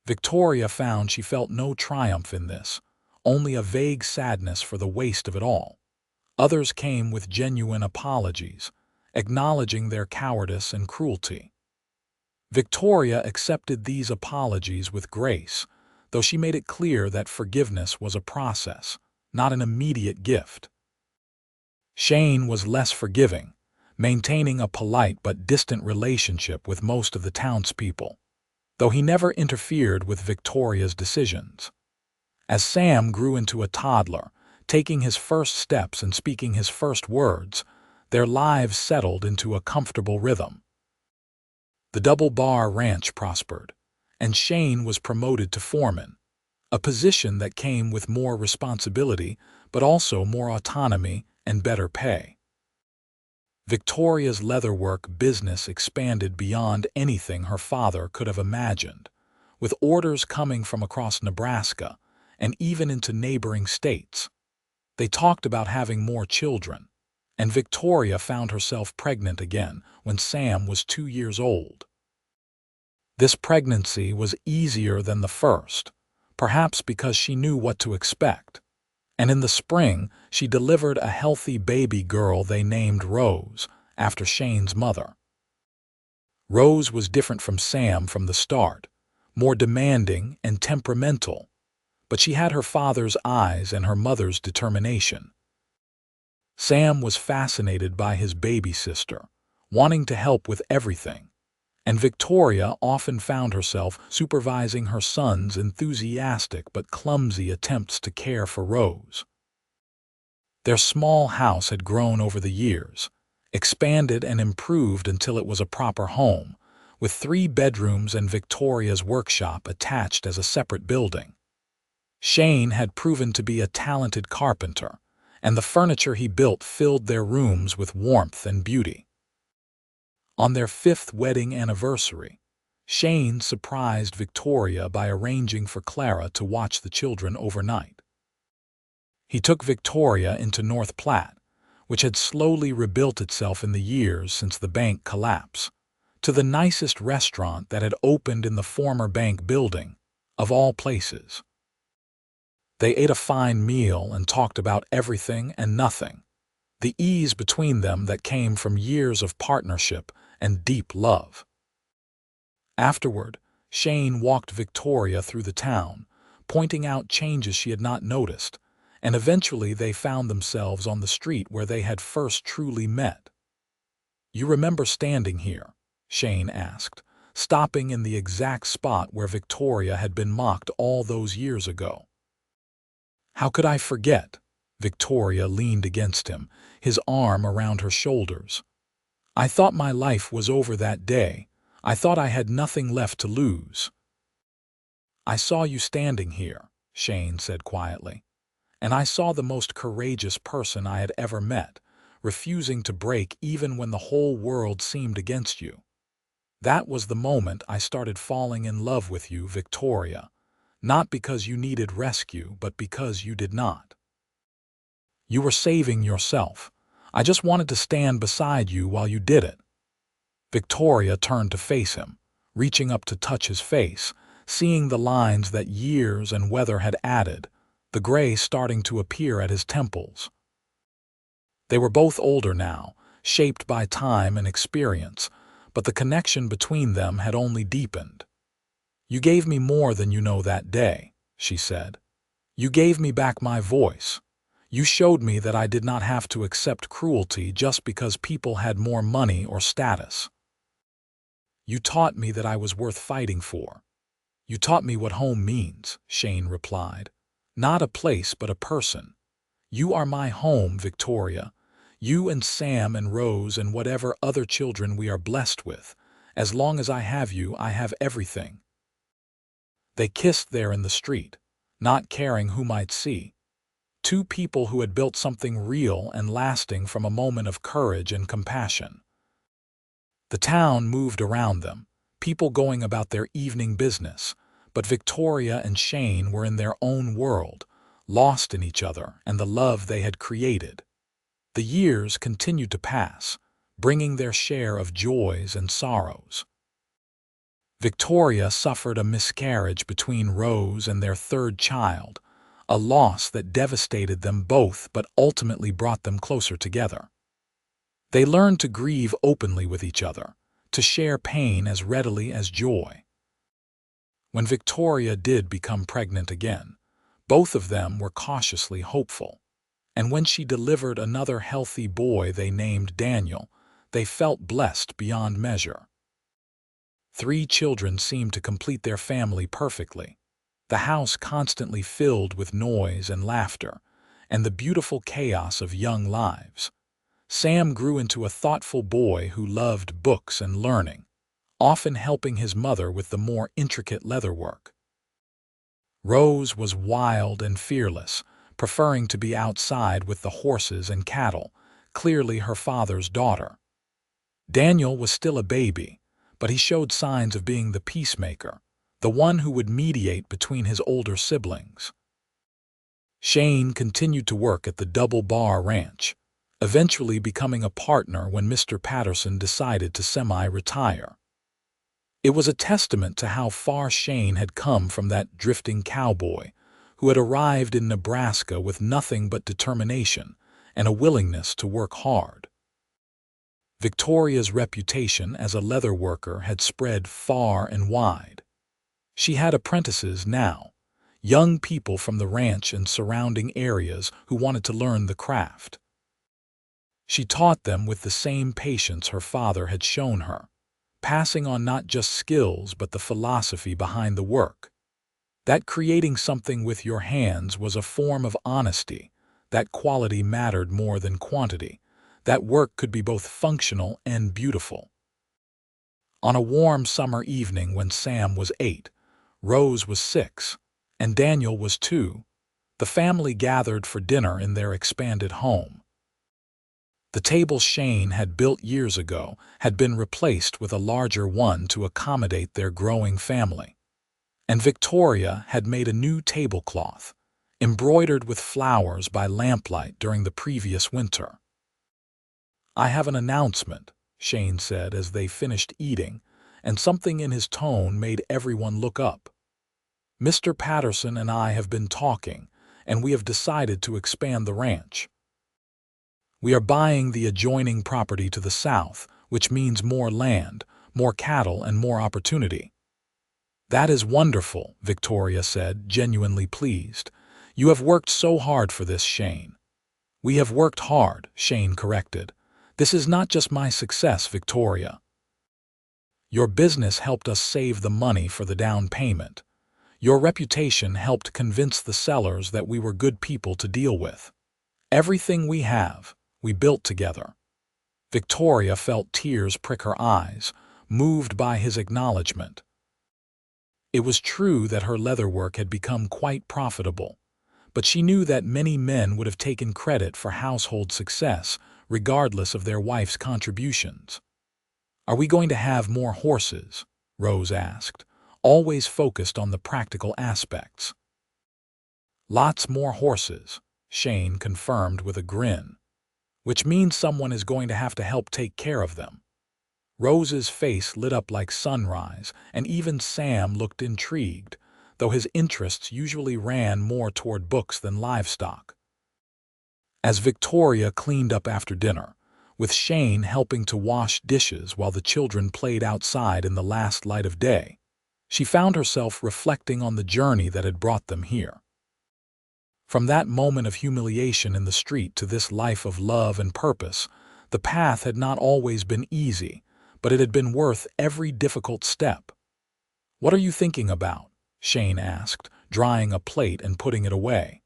Victoria found she felt no triumph in this, only a vague sadness for the waste of it all. Others came with genuine apologies, acknowledging their cowardice and cruelty. Victoria accepted these apologies with grace, though she made it clear that forgiveness was a process, not an immediate gift. Shane was less forgiving, maintaining a polite but distant relationship with most of the townspeople, though he never interfered with Victoria's decisions. As Sam grew into a toddler, taking his first steps and speaking his first words, their lives settled into a comfortable rhythm. The Double Bar Ranch prospered, and Shane was promoted to foreman, a position that came with more responsibility but also more autonomy and better pay. Victoria's leatherwork business expanded beyond anything her father could have imagined, with orders coming from across Nebraska and even into neighboring states. They talked about having more children, and Victoria found herself pregnant again when Sam was 2 years old. This pregnancy was easier than the first, perhaps because she knew what to expect. And in the spring, she delivered a healthy baby girl they named Rose, after Shane's mother. Rose was different from Sam from the start, more demanding and temperamental, but she had her father's eyes and her mother's determination. Sam was fascinated by his baby sister, wanting to help with everything, and Victoria often found herself supervising her son's enthusiastic but clumsy attempts to care for Rose. Their small house had grown over the years, expanded and improved until it was a proper home, with 3 bedrooms and Victoria's workshop attached as a separate building. Shane had proven to be a talented carpenter, and the furniture he built filled their rooms with warmth and beauty. On their 5th wedding anniversary, Shane surprised Victoria by arranging for Clara to watch the children overnight. He took Victoria into North Platte, which had slowly rebuilt itself in the years since the bank collapse, to the nicest restaurant that had opened in the former bank building, of all places. They ate a fine meal and talked about everything and nothing, the ease between them that came from years of partnership and deep love. Afterward, Shane walked Victoria through the town, pointing out changes she had not noticed, and eventually they found themselves on the street where they had first truly met. "You remember standing here?" Shane asked, stopping in the exact spot where Victoria had been mocked all those years ago. "How could I forget?" Victoria leaned against him, his arm around her shoulders. "I thought my life was over that day. I thought I had nothing left to lose." "I saw you standing here," Shane said quietly, "and I saw the most courageous person I had ever met, refusing to break even when the whole world seemed against you. That was the moment I started falling in love with you, Victoria, not because you needed rescue, but because you did not. You were saving yourself. I just wanted to stand beside you while you did it." Victoria turned to face him, reaching up to touch his face, seeing the lines that years and weather had added, the gray starting to appear at his temples. They were both older now, shaped by time and experience, but the connection between them had only deepened. "You gave me more than you know that day," she said. "You gave me back my voice. You showed me that I did not have to accept cruelty just because people had more money or status. You taught me that I was worth fighting for." "You taught me what home means," Shane replied. "Not a place, but a person. You are my home, Victoria. You and Sam and Rose and whatever other children we are blessed with. As long as I have you, I have everything." They kissed there in the street, not caring who might see. Two people who had built something real and lasting from a moment of courage and compassion. The town moved around them, people going about their evening business, but Victoria and Shane were in their own world, lost in each other and the love they had created. The years continued to pass, bringing their share of joys and sorrows. Victoria suffered a miscarriage between Rose and their 3rd child, a loss that devastated them both but ultimately brought them closer together. They learned to grieve openly with each other, to share pain as readily as joy. When Victoria did become pregnant again, both of them were cautiously hopeful. And when she delivered another healthy boy they named Daniel, they felt blessed beyond measure. 3 children seemed to complete their family perfectly, the house constantly filled with noise and laughter, and the beautiful chaos of young lives. Sam grew into a thoughtful boy who loved books and learning, often helping his mother with the more intricate leatherwork. Rose was wild and fearless, preferring to be outside with the horses and cattle, clearly her father's daughter. Daniel was still a baby, but he showed signs of being the peacemaker, the one who would mediate between his older siblings. Shane continued to work at the Double Bar Ranch, eventually becoming a partner when Mr. Patterson decided to semi-retire. It was a testament to how far Shane had come from that drifting cowboy who had arrived in Nebraska with nothing but determination and a willingness to work hard. Victoria's reputation as a leather worker had spread far and wide. She had apprentices now, young people from the ranch and surrounding areas who wanted to learn the craft. She taught them with the same patience her father had shown her, passing on not just skills but the philosophy behind the work. That creating something with your hands was a form of honesty, that quality mattered more than quantity, that work could be both functional and beautiful. On a warm summer evening when Sam was 8, Rose was 6, And Daniel was too. The family gathered for dinner in their expanded home. The table Shane had built years ago had been replaced with a larger one to accommodate their growing family. And Victoria had made a new tablecloth, embroidered with flowers by lamplight during the previous winter. "I have an announcement," Shane said as they finished eating, and something in his tone made everyone look up. "Mr. Patterson and I have been talking, and we have decided to expand the ranch. We are buying the adjoining property to the south, which means more land, more cattle, and more opportunity." "That is wonderful," Victoria said, genuinely pleased. "You have worked so hard for this, Shane." "We have worked hard," Shane corrected. "This is not just my success, Victoria. Your business helped us save the money for the down payment. Your reputation helped convince the sellers that we were good people to deal with. Everything we have, we built together." Victoria felt tears prick her eyes, moved by his acknowledgement. It was true that her leatherwork had become quite profitable, but she knew that many men would have taken credit for household success, regardless of their wife's contributions. "Are we going to have more horses?" Rose asked, always focused on the practical aspects. "Lots more horses," Shane confirmed with a grin. "Which means someone is going to have to help take care of them." Rose's face lit up like sunrise, and even Sam looked intrigued, though his interests usually ran more toward books than livestock. As Victoria cleaned up after dinner, with Shane helping to wash dishes while the children played outside in the last light of day, she found herself reflecting on the journey that had brought them here. From that moment of humiliation in the street to this life of love and purpose, the path had not always been easy, but it had been worth every difficult step. "What are you thinking about?" Shane asked, drying a plate and putting it away.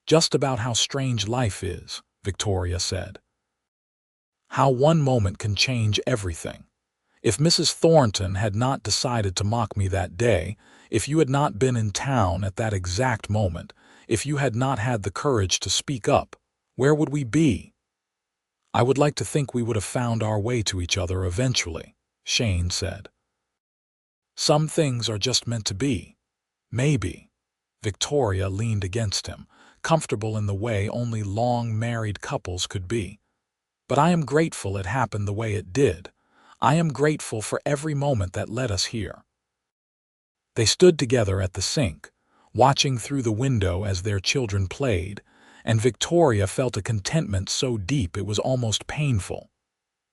"Just about how strange life is," Victoria said. "How one moment can change everything. If Mrs. Thornton had not decided to mock me that day, if you had not been in town at that exact moment, if you had not had the courage to speak up, where would we be?" "I would like to think we would have found our way to each other eventually," Shane said. "Some things are just meant to be. Maybe." Victoria leaned against him, comfortable in the way only long married couples could be. "But I am grateful it happened the way it did. I am grateful for every moment that led us here." They stood together at the sink, watching through the window as their children played, and Victoria felt a contentment so deep it was almost painful.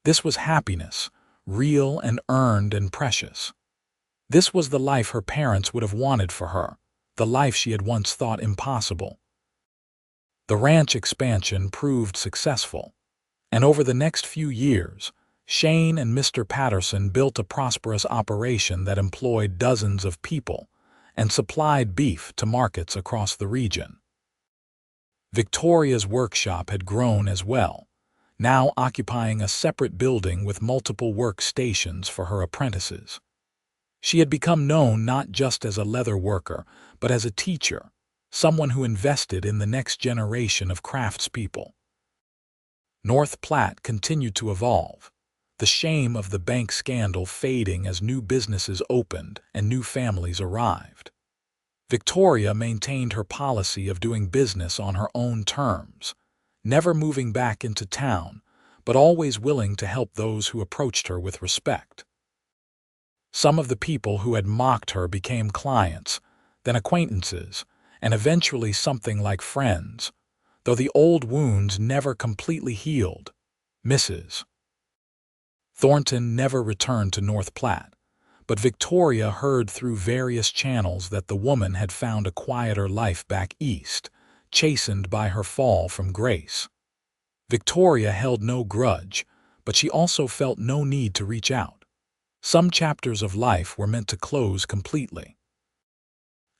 This was happiness, real and earned and precious. This was the life her parents would have wanted for her, the life she had once thought impossible. The ranch expansion proved successful, and over the next few years, Shane and Mr. Patterson built a prosperous operation that employed dozens of people and supplied beef to markets across the region. Victoria's workshop had grown as well, now occupying a separate building with multiple workstations for her apprentices. She had become known not just as a leather worker, but as a teacher, someone who invested in the next generation of craftspeople. North Platte continued to evolve, the shame of the bank scandal fading as new businesses opened and new families arrived. Victoria maintained her policy of doing business on her own terms, never moving back into town, but always willing to help those who approached her with respect. Some of the people who had mocked her became clients, then acquaintances, and eventually something like friends, though the old wounds never completely healed. Mrs. Thornton never returned to North Platte, but Victoria heard through various channels that the woman had found a quieter life back east, chastened by her fall from grace. Victoria held no grudge, but she also felt no need to reach out. Some chapters of life were meant to close completely.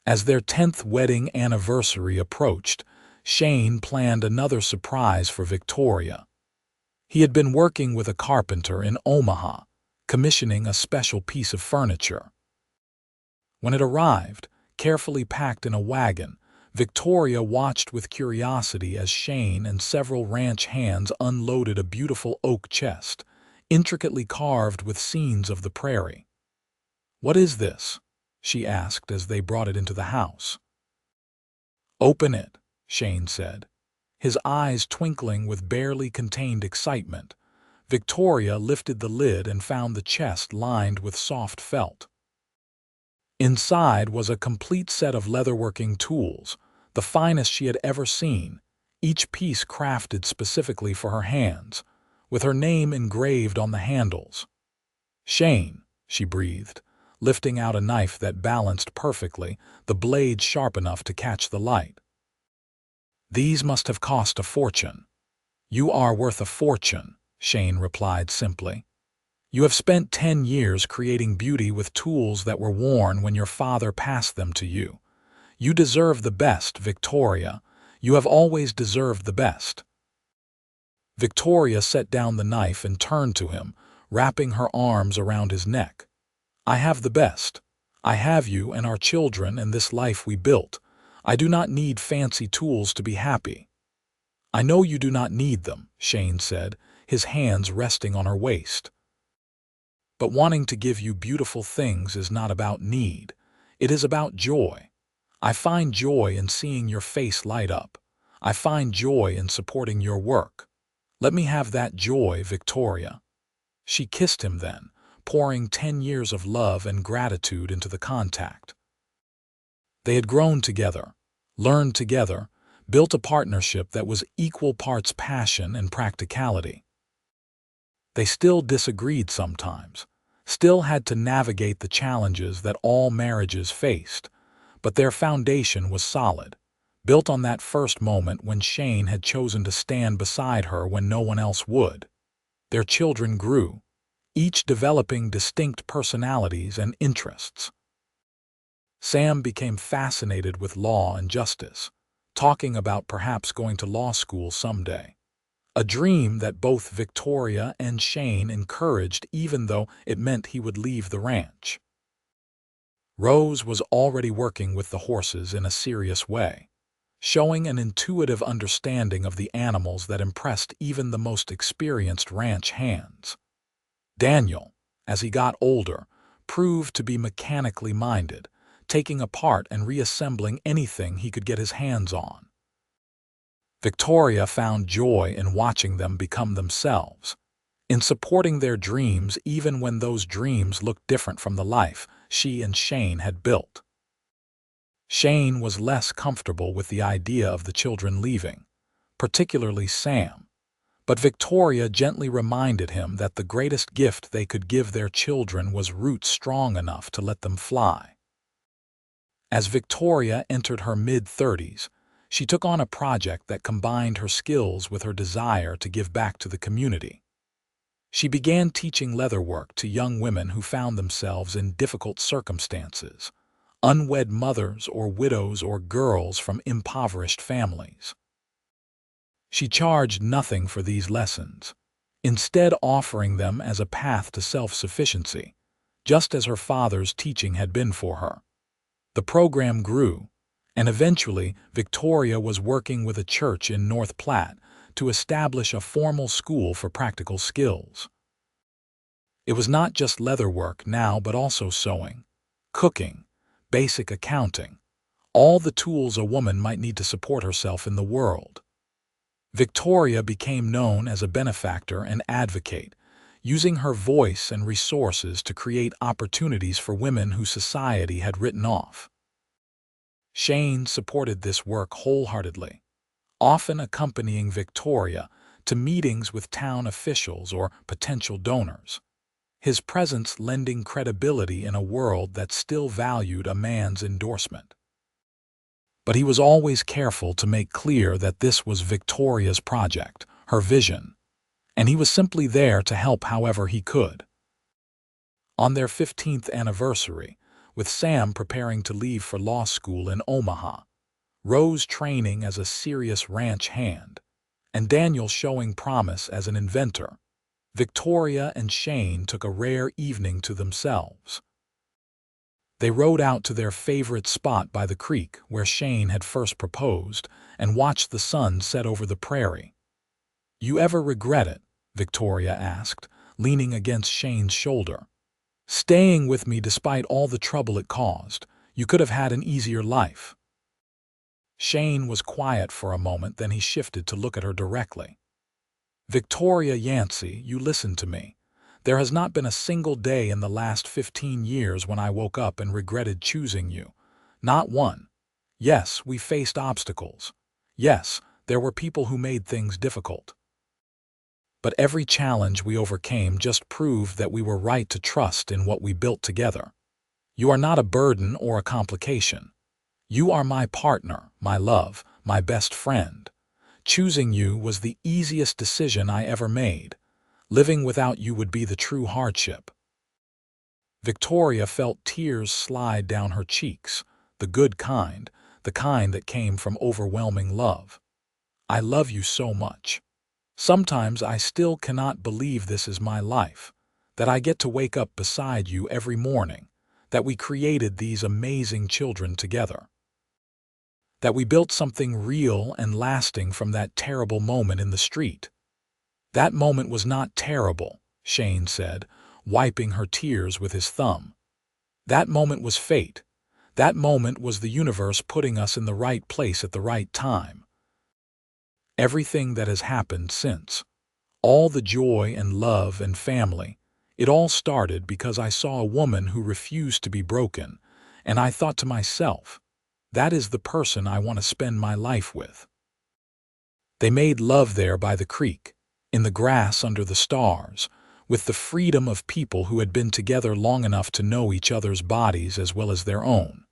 As their 10th wedding anniversary approached, Shane planned another surprise for Victoria. He had been working with a carpenter in Omaha, commissioning a special piece of furniture. When it arrived, carefully packed in a wagon. Victoria watched with curiosity as Shane and several ranch hands unloaded a beautiful oak chest, intricately carved with scenes of the prairie. "What is this?" she asked as they brought it into the house. "Open it," Shane said, his eyes twinkling with barely contained excitement. Victoria lifted the lid and found the chest lined with soft felt. Inside was a complete set of leatherworking tools, the finest she had ever seen, each piece crafted specifically for her hands, with her name engraved on the handles. "Shane," she breathed, lifting out a knife that balanced perfectly, the blade sharp enough to catch the light. "These must have cost a fortune." "You are worth a fortune," Shane replied simply. "You have spent 10 years creating beauty with tools that were worn when your father passed them to you. You deserve the best, Victoria. You have always deserved the best." Victoria set down the knife and turned to him, wrapping her arms around his neck. "I have the best. I have you and our children and this life we built. I do not need fancy tools to be happy." "I know you do not need them," Shane said, his hands resting on her waist. "But wanting to give you beautiful things is not about need. It is about joy. I find joy in seeing your face light up. I find joy in supporting your work. Let me have that joy, Victoria." She kissed him then, pouring 10 years of love and gratitude into the contact. They had grown together, learned together, built a partnership that was equal parts passion and practicality. They still disagreed sometimes, still had to navigate the challenges that all marriages faced, but their foundation was solid, built on that first moment when Shane had chosen to stand beside her when no one else would. Their children grew, each developing distinct personalities and interests. Sam became fascinated with law and justice, talking about perhaps going to law school someday. A dream that both Victoria and Shane encouraged even though it meant he would leave the ranch. Rose was already working with the horses in a serious way, showing an intuitive understanding of the animals that impressed even the most experienced ranch hands. Daniel, as he got older, proved to be mechanically minded, taking apart and reassembling anything he could get his hands on. Victoria found joy in watching them become themselves, in supporting their dreams even when those dreams looked different from the life she and Shane had built. Shane was less comfortable with the idea of the children leaving, particularly Sam, but Victoria gently reminded him that the greatest gift they could give their children was roots strong enough to let them fly. As Victoria entered her mid-30s, she took on a project that combined her skills with her desire to give back to the community. She began teaching leatherwork to young women who found themselves in difficult circumstances, unwed mothers or widows or girls from impoverished families. She charged nothing for these lessons, instead offering them as a path to self-sufficiency, just as her father's teaching had been for her. The program grew, and eventually Victoria was working with a church in North Platte to establish a formal school for practical skills. It was not just leatherwork now but also sewing, cooking, basic accounting, all the tools a woman might need to support herself in the world. Victoria became known as a benefactor and advocate, using her voice and resources to create opportunities for women who society had written off. Shane supported this work wholeheartedly, often accompanying Victoria to meetings with town officials or potential donors, his presence lending credibility in a world that still valued a man's endorsement. But he was always careful to make clear that this was Victoria's project, her vision, and he was simply there to help however he could. On their 15th anniversary, with Sam preparing to leave for law school in Omaha, Rose training as a serious ranch hand, and Daniel showing promise as an inventor, Victoria and Shane took a rare evening to themselves. They rode out to their favorite spot by the creek where Shane had first proposed and watched the sun set over the prairie. "You ever regret it?" Victoria asked, leaning against Shane's shoulder. "Staying with me despite all the trouble it caused. You could have had an easier life." Shane was quiet for a moment, then he shifted to look at her directly. "Victoria Yancey, you listen to me. There has not been a single day in the last 15 years when I woke up and regretted choosing you. Not one. Yes, we faced obstacles. Yes, there were people who made things difficult. But every challenge we overcame just proved that we were right to trust in what we built together. You are not a burden or a complication. You are my partner, my love, my best friend. Choosing you was the easiest decision I ever made. Living without you would be the true hardship." Victoria felt tears slide down her cheeks, the good kind, the kind that came from overwhelming love. "I love you so much. Sometimes I still cannot believe this is my life, that I get to wake up beside you every morning, that we created these amazing children together. That we built something real and lasting from that terrible moment in the street." "That moment was not terrible," Shane said, wiping her tears with his thumb. "That moment was fate. That moment was the universe putting us in the right place at the right time. Everything that has happened since, all the joy and love and family, it all started because I saw a woman who refused to be broken, and I thought to myself, that is the person I want to spend my life with." They made love there by the creek, in the grass under the stars, with the freedom of people who had been together long enough to know each other's bodies as well as their own.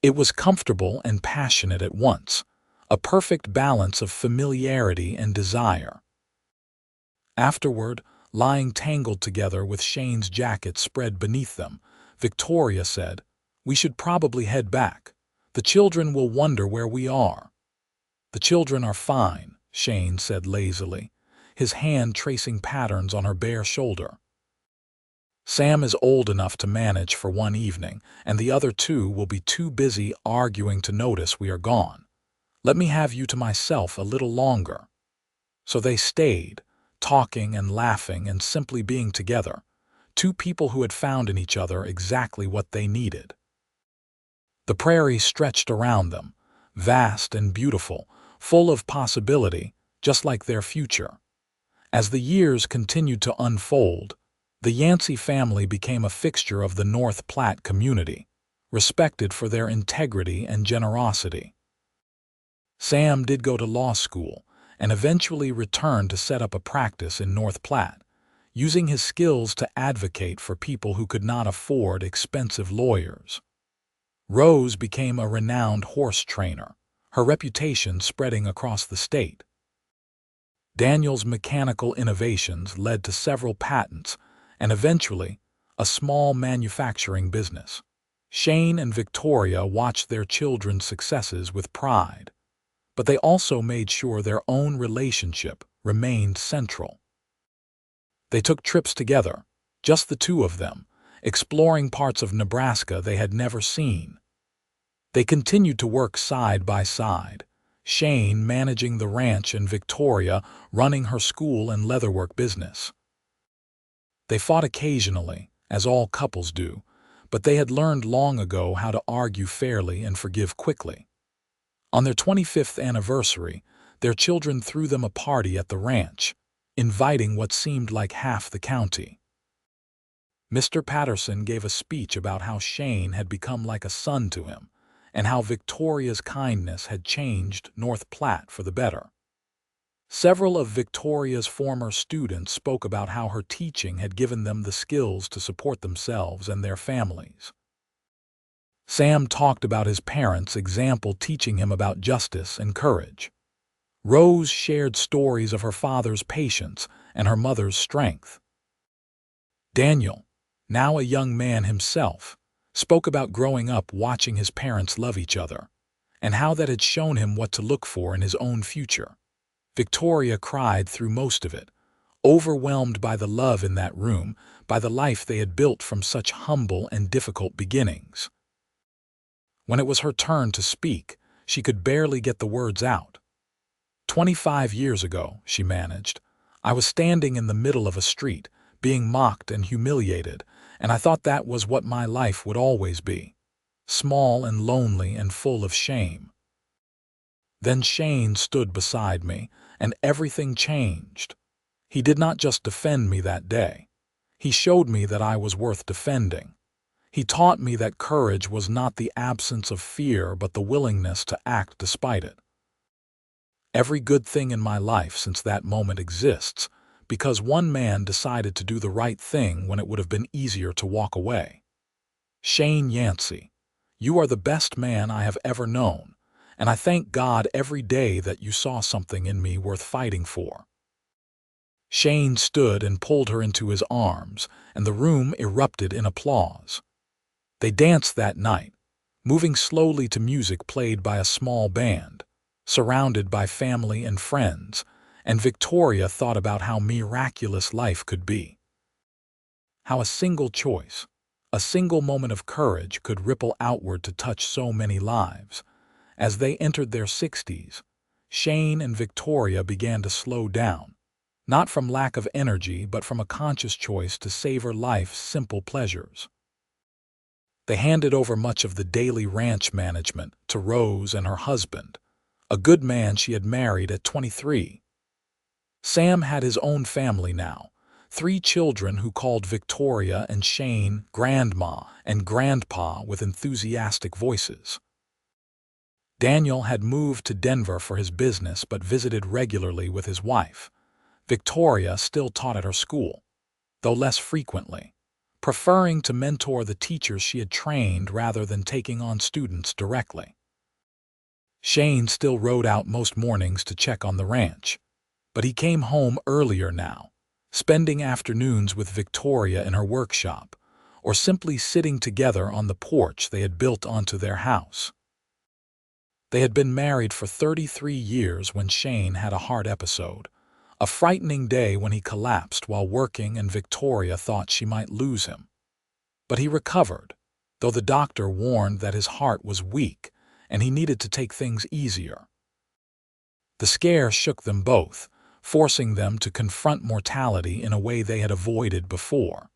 It was comfortable and passionate at once, a perfect balance of familiarity and desire. Afterward, lying tangled together with Shane's jacket spread beneath them, Victoria said, "We should probably head back. The children will wonder where we are." "The children are fine," Shane said lazily, his hand tracing patterns on her bare shoulder. "Sam is old enough to manage for one evening, and the other two will be too busy arguing to notice we are gone. Let me have you to myself a little longer." So they stayed, talking and laughing and simply being together, two people who had found in each other exactly what they needed. The prairie stretched around them, vast and beautiful, full of possibility, just like their future. As the years continued to unfold, the Yancey family became a fixture of the North Platte community, respected for their integrity and generosity. Sam did go to law school and eventually returned to set up a practice in North Platte, using his skills to advocate for people who could not afford expensive lawyers. Rose became a renowned horse trainer, her reputation spreading across the state. Daniel's mechanical innovations led to several patents and eventually a small manufacturing business. Shane and Victoria watched their children's successes with pride, but they also made sure their own relationship remained central. They took trips together, just the two of them, exploring parts of Nebraska they had never seen. They continued to work side by side, Shane managing the ranch and Victoria running her school and leatherwork business. They fought occasionally, as all couples do, but they had learned long ago how to argue fairly and forgive quickly. On their 25th anniversary, their children threw them a party at the ranch, inviting what seemed like half the county. Mr. Patterson gave a speech about how Shane had become like a son to him, and how Victoria's kindness had changed North Platte for the better. Several of Victoria's former students spoke about how her teaching had given them the skills to support themselves and their families. Sam talked about his parents' example teaching him about justice and courage. Rose shared stories of her father's patience and her mother's strength. Daniel, now a young man himself, spoke about growing up watching his parents love each other, and how that had shown him what to look for in his own future. Victoria cried through most of it, overwhelmed by the love in that room, by the life they had built from such humble and difficult beginnings. When it was her turn to speak, she could barely get the words out. 25 years ago, she managed, I was standing in the middle of a street, being mocked and humiliated, and I thought that was what my life would always be. Small and lonely and full of shame. Then Shane stood beside me, and everything changed. He did not just defend me that day. He showed me that I was worth defending. He taught me that courage was not the absence of fear but the willingness to act despite it. Every good thing in my life since that moment exists because one man decided to do the right thing when it would have been easier to walk away. Shane Yancey, you are the best man I have ever known, and I thank God every day that you saw something in me worth fighting for. Shane stood and pulled her into his arms, and the room erupted in applause. They danced that night, moving slowly to music played by a small band, surrounded by family and friends, and Victoria thought about how miraculous life could be. How a single choice, a single moment of courage could ripple outward to touch so many lives. As they entered their 60s, Shane and Victoria began to slow down, not from lack of energy but from a conscious choice to savor life's simple pleasures. They handed over much of the daily ranch management to Rose and her husband, a good man she had married at 23. Sam had his own family now, 3 children who called Victoria and Shane Grandma and Grandpa with enthusiastic voices. Daniel had moved to Denver for his business but visited regularly with his wife. Victoria still taught at her school, though less frequently, preferring to mentor the teachers she had trained rather than taking on students directly. Shane still rode out most mornings to check on the ranch, but he came home earlier now, spending afternoons with Victoria in her workshop, or simply sitting together on the porch they had built onto their house. They had been married for 33 years when Shane had a heart episode, a frightening day when he collapsed while working and Victoria thought she might lose him. But he recovered, though the doctor warned that his heart was weak and he needed to take things easier. The scare shook them both, forcing them to confront mortality in a way they had avoided before.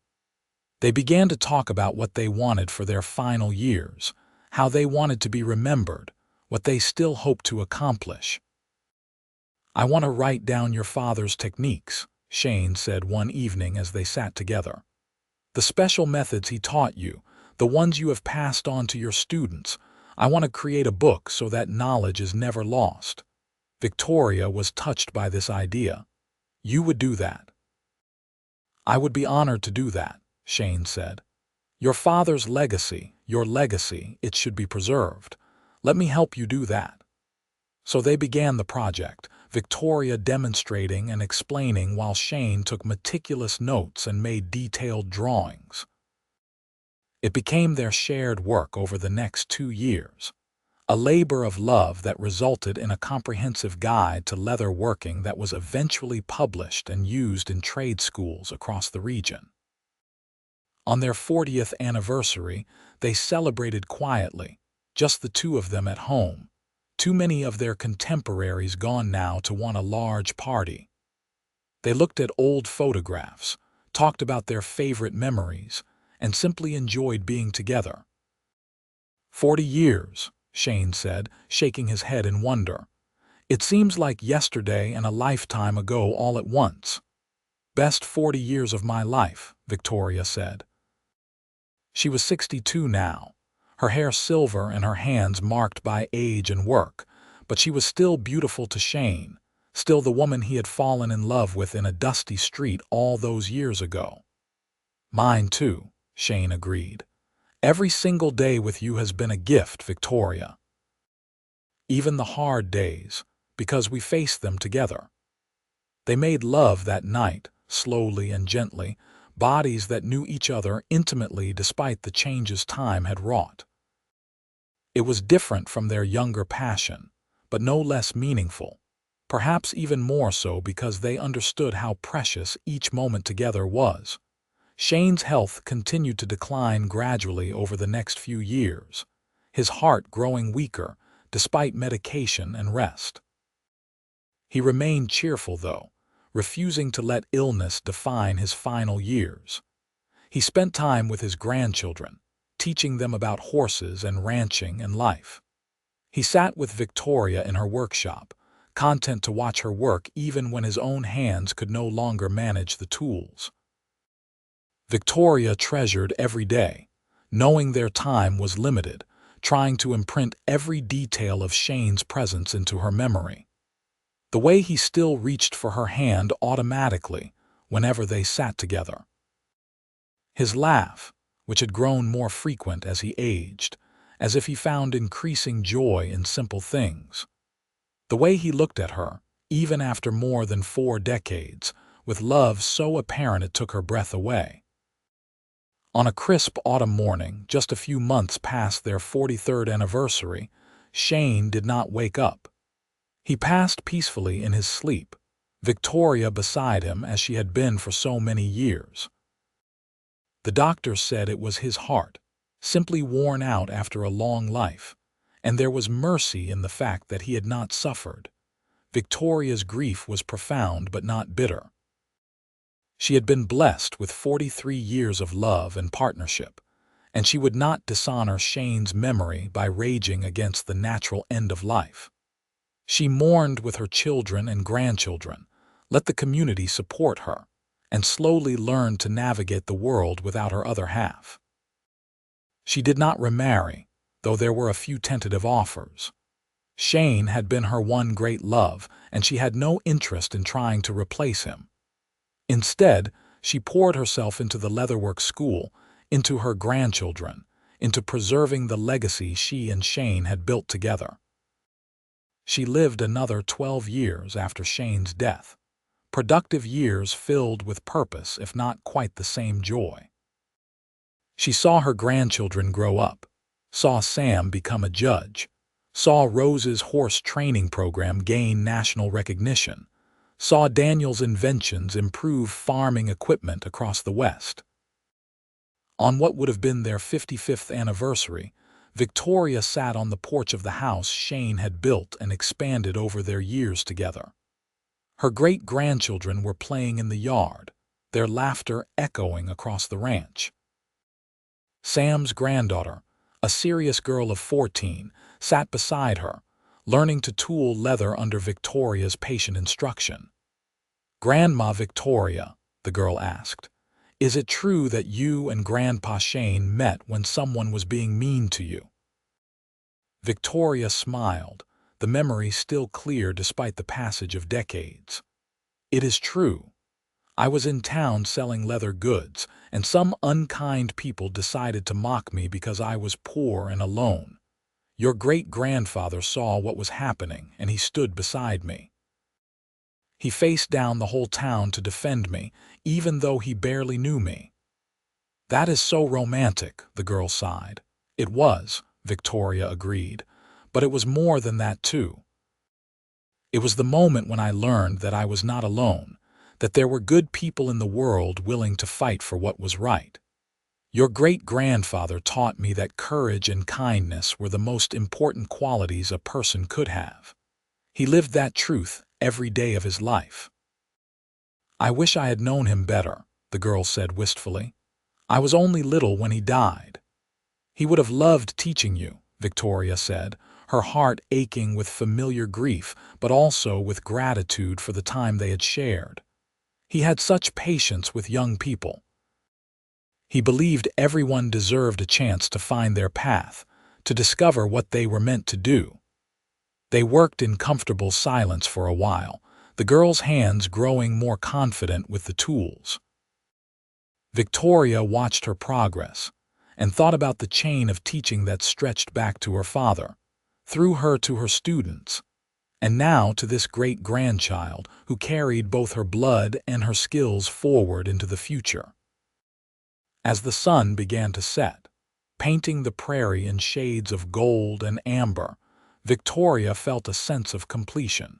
They began to talk about what they wanted for their final years, how they wanted to be remembered, what they still hoped to accomplish. I want to write down your father's techniques, Shane said one evening as they sat together. The special methods he taught you, the ones you have passed on to your students. I want to create a book so that knowledge is never lost. Victoria was touched by this idea. You would do that. I would be honored to do that, Shane said. Your father's legacy, your legacy, it should be preserved. Let me help you do that. So they began the project, Victoria demonstrating and explaining while Shane took meticulous notes and made detailed drawings. It became their shared work over the next 2 years, a labor of love that resulted in a comprehensive guide to leather working that was eventually published and used in trade schools across the region. On their 40th anniversary, they celebrated quietly, just the 2 of them at home. Too many of their contemporaries gone now to want a large party. They looked at old photographs, talked about their favorite memories, and simply enjoyed being together. 40 years, Shane said, shaking his head in wonder. It seems like yesterday and a lifetime ago all at once. Best 40 years of my life, Victoria said. She was 62 now, her hair silver and her hands marked by age and work, but she was still beautiful to Shane, still the woman he had fallen in love with in a dusty street all those years ago. Mine too, Shane agreed. Every single day with you has been a gift, Victoria. Even the hard days, because we faced them together. They made love that night, slowly and gently, bodies that knew each other intimately despite the changes time had wrought. It was different from their younger passion, but no less meaningful. perhaps even more so because they understood how precious each moment together was. Shane's health continued to decline gradually over the next few years, his heart growing weaker despite medication and rest. He remained cheerful, though, refusing to let illness define his final years. He spent time with his grandchildren, teaching them about horses and ranching and life. He sat with Victoria in her workshop, content to watch her work even when his own hands could no longer manage the tools. Victoria treasured every day, knowing their time was limited, trying to imprint every detail of Shane's presence into her memory. The way he still reached for her hand automatically whenever they sat together. His laugh, which had grown more frequent as he aged, as if he found increasing joy in simple things. The way he looked at her, even after more than 4 decades, with love so apparent it took her breath away. On a crisp autumn morning, just a few months past their 43rd anniversary, Shane did not wake up. He passed peacefully in his sleep, Victoria beside him as she had been for so many years. The doctor said it was his heart, simply worn out after a long life, and there was mercy in the fact that he had not suffered. Victoria's grief was profound but not bitter. She had been blessed with 43 years of love and partnership, and she would not dishonor Shane's memory by raging against the natural end of life. She mourned with her children and grandchildren, let the community support her, and slowly learned to navigate the world without her other half. She did not remarry, though there were a few tentative offers. Shane had been her one great love, and she had no interest in trying to replace him. Instead, she poured herself into the leatherwork school, into her grandchildren, into preserving the legacy she and Shane had built together. She lived another 12 years after Shane's death, productive years filled with purpose if not quite the same joy. She saw her grandchildren grow up, saw Sam become a judge, saw Rose's horse training program gain national recognition, saw Daniel's inventions improve farming equipment across the West. On what would have been their 55th anniversary, Victoria sat on the porch of the house Shane had built and expanded over their years together. Her great-grandchildren were playing in the yard, their laughter echoing across the ranch. Sam's granddaughter, a serious girl of 14, sat beside her, learning to tool leather under Victoria's patient instruction. "Grandma Victoria," the girl asked, "is it true that you and Grandpa Shane met when someone was being mean to you?" Victoria smiled, the memory still clear despite the passage of decades. "It is true. I was in town selling leather goods, and some unkind people decided to mock me because I was poor and alone. Your great-grandfather saw what was happening, and he stood beside me. He faced down the whole town to defend me, even though he barely knew me." "That is so romantic," the girl sighed. "It was," Victoria agreed, "but it was more than that too. It was the moment when I learned that I was not alone, that there were good people in the world willing to fight for what was right. Your great-grandfather taught me that courage and kindness were the most important qualities a person could have. He lived that truth every day of his life." "I wish I had known him better," the girl said wistfully. "I was only little when he died." "He would have loved teaching you," Victoria said, her heart aching with familiar grief but also with gratitude for the time they had shared. "He had such patience with young people. He believed everyone deserved a chance to find their path, to discover what they were meant to do." They worked in comfortable silence for a while, the girl's hands growing more confident with the tools. Victoria watched her progress and thought about the chain of teaching that stretched back to her father, through her to her students, and now to this great-grandchild who carried both her blood and her skills forward into the future. As the sun began to set, painting the prairie in shades of gold and amber, Victoria felt a sense of completion.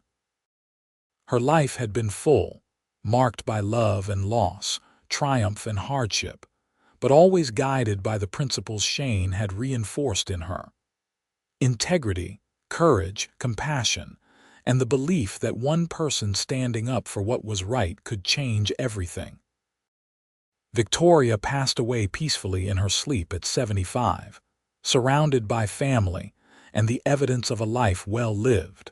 Her life had been full, marked by love and loss, triumph and hardship, but always guided by the principles Shane had reinforced in her: integrity, courage, compassion, and the belief that one person standing up for what was right could change everything. Victoria passed away peacefully in her sleep at 75, surrounded by family and the evidence of a life well lived.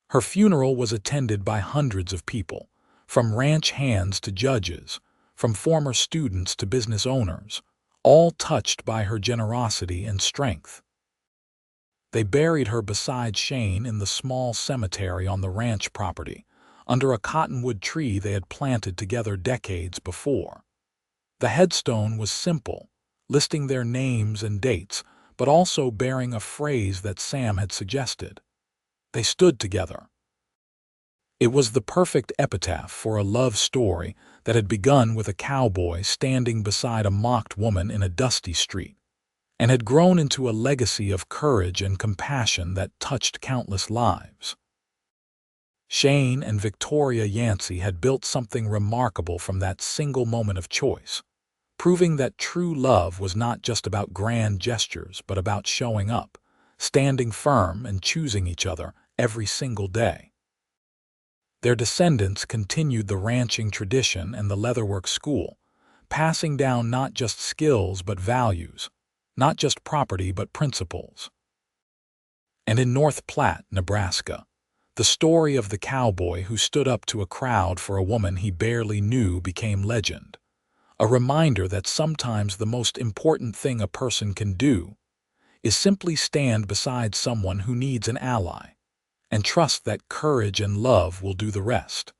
Her funeral was attended by hundreds of people, from ranch hands to judges, from former students to business owners, all touched by her generosity and strength. They buried her beside Shane in the small cemetery on the ranch property, under a cottonwood tree they had planted together decades before. The headstone was simple, listing their names and dates, but also bearing a phrase that Sam had suggested. They stood together. It was the perfect epitaph for a love story that had begun with a cowboy standing beside a mocked woman in a dusty street, and had grown into a legacy of courage and compassion that touched countless lives. Shane and Victoria Yancey had built something remarkable from that single moment of choice, proving that true love was not just about grand gestures, but about showing up, standing firm, and choosing each other every single day. Their descendants continued the ranching tradition and the leatherwork school, passing down not just skills but values, not just property but principles. And in North Platte, Nebraska, the story of the cowboy who stood up to a crowd for a woman he barely knew became legend, a reminder that sometimes the most important thing a person can do is simply stand beside someone who needs an ally, and trust that courage and love will do the rest.